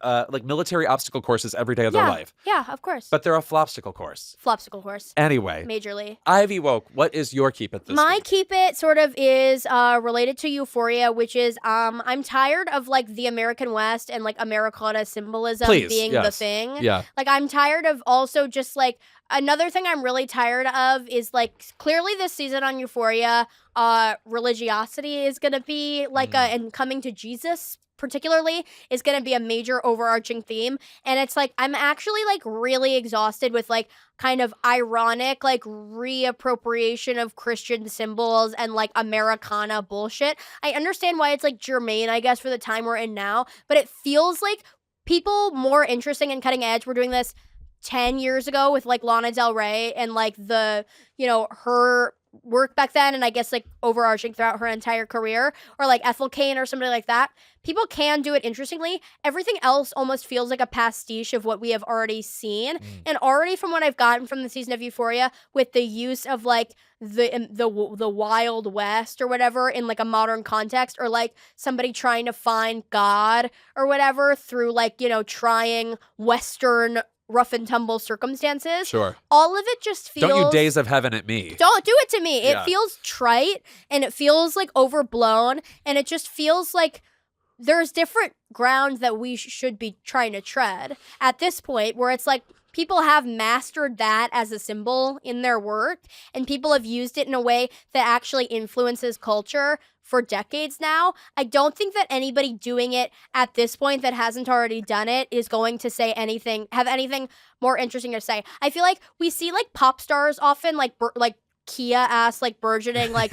Speaker 1: military obstacle courses every day of their
Speaker 2: Yeah,
Speaker 1: life.
Speaker 2: yeah, of course.
Speaker 1: But they're a flopsicle course.
Speaker 2: Flopsicle horse,
Speaker 1: Anyway,
Speaker 2: majorly.
Speaker 1: Ivy Wolk, what is your keep it this
Speaker 2: My
Speaker 1: week?
Speaker 2: keep it sort of is related to Euphoria, which is I'm tired of like the American West and like Americana symbolism
Speaker 1: Please,
Speaker 2: being the
Speaker 1: yes.
Speaker 2: thing.
Speaker 1: Yeah.
Speaker 2: Like I'm tired of also just like another thing I'm really tired of is like clearly this season on Euphoria, religiosity is gonna be like and coming to Jesus particularly is going to be a major overarching theme. And it's like I'm actually like really exhausted with like kind of ironic like reappropriation of Christian symbols and like Americana bullshit. I understand why it's like germane, I guess, for the time we're in now, but it feels like people more interesting and cutting edge were doing this 10 years ago with like Lana Del Rey and like the, you know, her work back then, and I guess like overarching throughout her entire career, or like Ethel Cain or somebody like that. People can do it interestingly. Everything else almost feels like a pastiche of what we have already seen. And already from what I've gotten from the season of Euphoria, with the use of like the Wild West or whatever in like a modern context, or like somebody trying to find God or whatever through like, you know, trying Western rough and tumble circumstances.
Speaker 1: Sure.
Speaker 2: All of it just feels...
Speaker 1: Don't you Days of Heaven at me.
Speaker 2: Don't do it to me. It
Speaker 1: Yeah.
Speaker 2: feels trite and it feels like overblown, and it just feels like there's different ground that we should be trying to tread at this point, where it's like people have mastered that as a symbol in their work, and people have used it in a way that actually influences culture for decades now. I don't think that anybody doing it at this point that hasn't already done it is going to say anything, have anything more interesting to say. I feel like we see like pop stars often like Kia ass like burgeoning like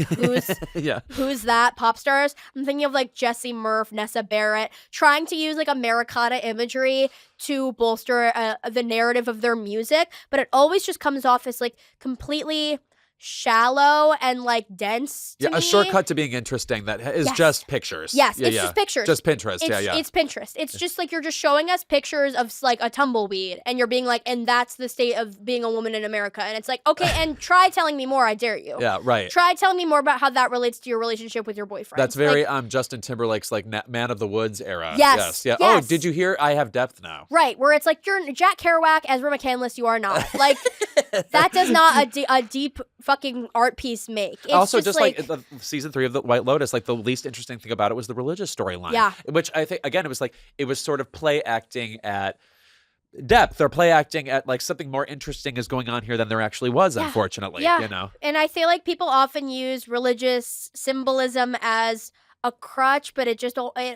Speaker 1: Yeah.
Speaker 2: who's that pop stars. I'm thinking of like Jessie Murph, Nessa Barrett, trying to use like Americana imagery to bolster the narrative of their music, but it always just comes off as like completely shallow and like dense to
Speaker 1: Yeah,
Speaker 2: me.
Speaker 1: a shortcut to being interesting that is
Speaker 2: Yes.
Speaker 1: just pictures.
Speaker 2: Yes,
Speaker 1: Yeah,
Speaker 2: it's
Speaker 1: yeah.
Speaker 2: just pictures.
Speaker 1: Just Pinterest.
Speaker 2: It's,
Speaker 1: yeah.
Speaker 2: it's Pinterest. It's just like you're just showing us pictures of like a tumbleweed, and you're being like, and that's the state of being a woman in America. And it's like, okay, and try telling me more. I dare you.
Speaker 1: Yeah, right.
Speaker 2: Try telling me more about how that relates to your relationship with your boyfriend.
Speaker 1: That's very
Speaker 2: Like,
Speaker 1: Justin Timberlake's like Man of the Woods era.
Speaker 2: Yes,
Speaker 1: Yeah.
Speaker 2: yes.
Speaker 1: Oh, did you hear? I have depth now.
Speaker 2: right, where it's like, you're Jack Kerouac, Ezra McCandless, you are not. Like, that does not a deep fucking art piece make. It's
Speaker 1: Also, just like
Speaker 2: like
Speaker 1: the season 3 of the White Lotus, like the least interesting thing about it was the religious storyline.
Speaker 2: Yeah.
Speaker 1: Which I think, again, it was sort of play acting at depth, or play acting at like something more interesting is going on here than there actually was,
Speaker 2: Yeah.
Speaker 1: unfortunately.
Speaker 2: Yeah.
Speaker 1: You know?
Speaker 2: And I feel like people often use religious symbolism as a crutch, but it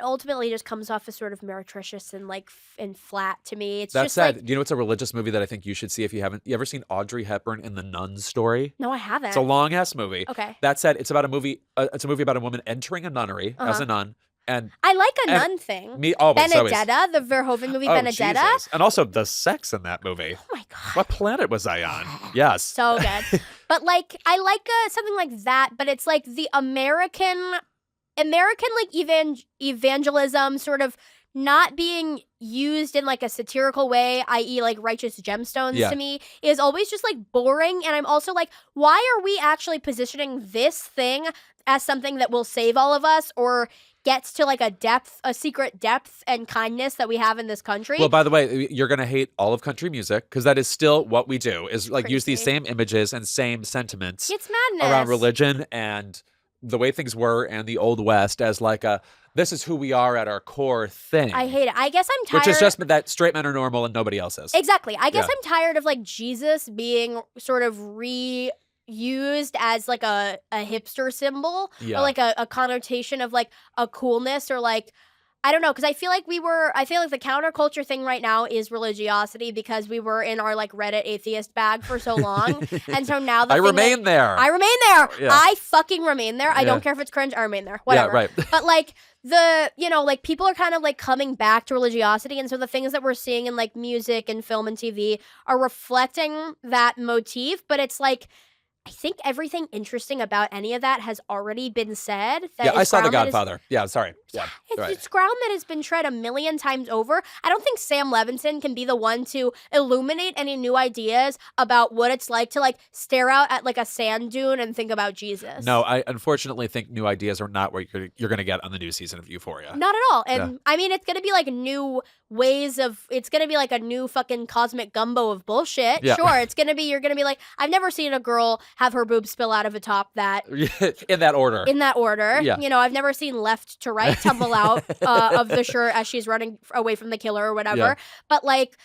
Speaker 2: ultimately just comes off as sort of meretricious and like and flat to me. It's
Speaker 1: That
Speaker 2: just
Speaker 1: said,
Speaker 2: like,
Speaker 1: do you know what's a religious movie that I think you should see if you haven't? You ever seen Audrey Hepburn in The Nun Story?
Speaker 2: no, I haven't.
Speaker 1: It's a long ass movie.
Speaker 2: Okay.
Speaker 1: That said, it's about a movie. It's a movie about a woman entering a nunnery as
Speaker 2: Uh-huh.
Speaker 1: a nun, and
Speaker 2: I like a
Speaker 1: and
Speaker 2: nun thing.
Speaker 1: me always.
Speaker 2: Benedetta, the Verhoeven movie
Speaker 1: Oh,
Speaker 2: Benedetta.
Speaker 1: Jesus. And also the sex in that movie.
Speaker 2: Oh my god.
Speaker 1: What planet was I on? Yes.
Speaker 2: So good. But like I like something like that, but it's like the American like evangelism sort of not being used in like a satirical way, i.e. like Righteous Gemstones
Speaker 1: Yeah.
Speaker 2: to me, is always just like boring. And I'm also like, why are we actually positioning this thing as something that will save all of us or gets to like a secret depth and kindness that we have in this country?
Speaker 1: Well, by the way, you're gonna hate all of country music because that is still what we do. Is like use these
Speaker 2: Crazy.
Speaker 1: same images and same sentiments
Speaker 2: It's madness.
Speaker 1: around religion and the way things were and the Old West as like this is who we are at our core thing.
Speaker 2: I hate it. I guess I'm tired.
Speaker 1: Which is just that straight men are normal and nobody else is.
Speaker 2: Exactly. I guess
Speaker 1: Yeah.
Speaker 2: I'm tired of like Jesus being sort of reused as like a hipster symbol,
Speaker 1: Yeah.
Speaker 2: or like a connotation of like a coolness, or like I don't know, because I feel like the counterculture thing right now is religiosity because we were in our like Reddit atheist bag for so long. And so now
Speaker 1: I remain there.
Speaker 2: I remain there.
Speaker 1: Yeah.
Speaker 2: I fucking remain there. I
Speaker 1: Yeah.
Speaker 2: don't care if it's cringe. I remain there. Whatever.
Speaker 1: Yeah, right.
Speaker 2: But like like people are kind of like coming back to religiosity. And so the things that we're seeing in like music and film and TV are reflecting that motif. But it's like, I think everything interesting about any of that has already been said.
Speaker 1: Yeah, I saw The Godfather. Yeah, sorry. Yeah,
Speaker 2: It's ground that has been tread a million times over. I don't think Sam Levinson can be the one to illuminate any new ideas about what it's like to like stare out at like a sand dune and think about Jesus.
Speaker 1: No, I unfortunately think new ideas are not what you're going to get on the new season of Euphoria.
Speaker 2: Not at all. And I mean, it's going to be like new ways of, it's going to be like a new fucking cosmic gumbo of bullshit.
Speaker 1: Yeah.
Speaker 2: Sure, you're going to be like, I've never seen a girl have her boobs spill out of a top that.
Speaker 1: In that order.
Speaker 2: Yeah. You know, I've never seen left to right tumble out of the shirt as she's running away from the killer or whatever.
Speaker 1: Yeah.
Speaker 2: But like,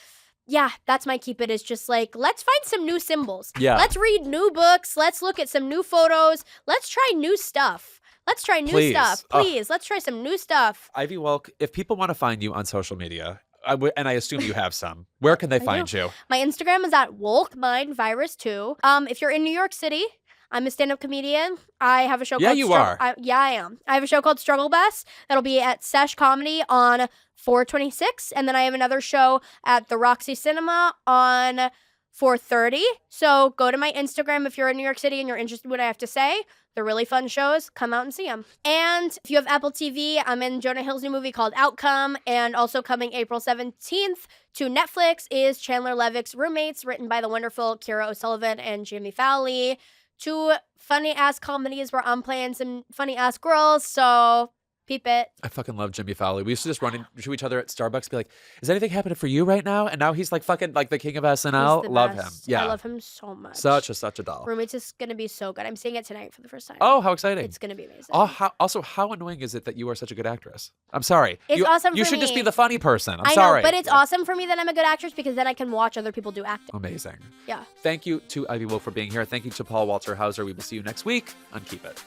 Speaker 2: yeah, that's my keep it, is just like, let's find some new symbols.
Speaker 1: Yeah.
Speaker 2: Let's read new books. Let's look at some new photos. Let's try new stuff. Let's try new stuff. Please, let's try some new stuff.
Speaker 1: Ivy Wolk, if people want to find you on social media, and I assume you have some, where can they find you?
Speaker 2: My Instagram is at WolkMindVirus2. If you're in New York City, I'm a stand-up comedian. I have a show called... I am. I have a show called Struggle Bus that'll be at Sesh Comedy on 4/26, and then I have another show at the Roxy Cinema on 4/30. So go to my Instagram if you're in New York City and you're interested in what I have to say. They're really fun shows. Come out and see them. And if you have Apple TV, I'm in Jonah Hill's new movie called Outcome, and also coming April 17th to Netflix is Chandler Levick's Roommates, written by the wonderful Kira O'Sullivan and Jamie Fowley. 2 funny-ass comedies where I'm playing some funny-ass girls, so peep it.
Speaker 1: I fucking love Jimmy Fowley. We used to just run into each other at Starbucks, be like, is anything happening for you right now? And now he's like fucking like the king of SNL. Love him. Yeah.
Speaker 2: I love him so much.
Speaker 1: Such a doll.
Speaker 2: Roommates is going to be so good. I'm seeing it tonight for the first time.
Speaker 1: Oh, how exciting.
Speaker 2: It's going to be amazing.
Speaker 1: Oh, how annoying is it that you are such a good actress? I'm sorry.
Speaker 2: It's awesome for me.
Speaker 1: You should just be the funny person. I'm
Speaker 2: I
Speaker 1: sorry.
Speaker 2: know, but it's awesome for me that I'm a good actress because then I can watch other people do acting.
Speaker 1: Amazing.
Speaker 2: Yeah.
Speaker 1: Thank you to Ivy Wolk for being here. Thank you to Paul Walter Hauser. We will see you next week on Keep It.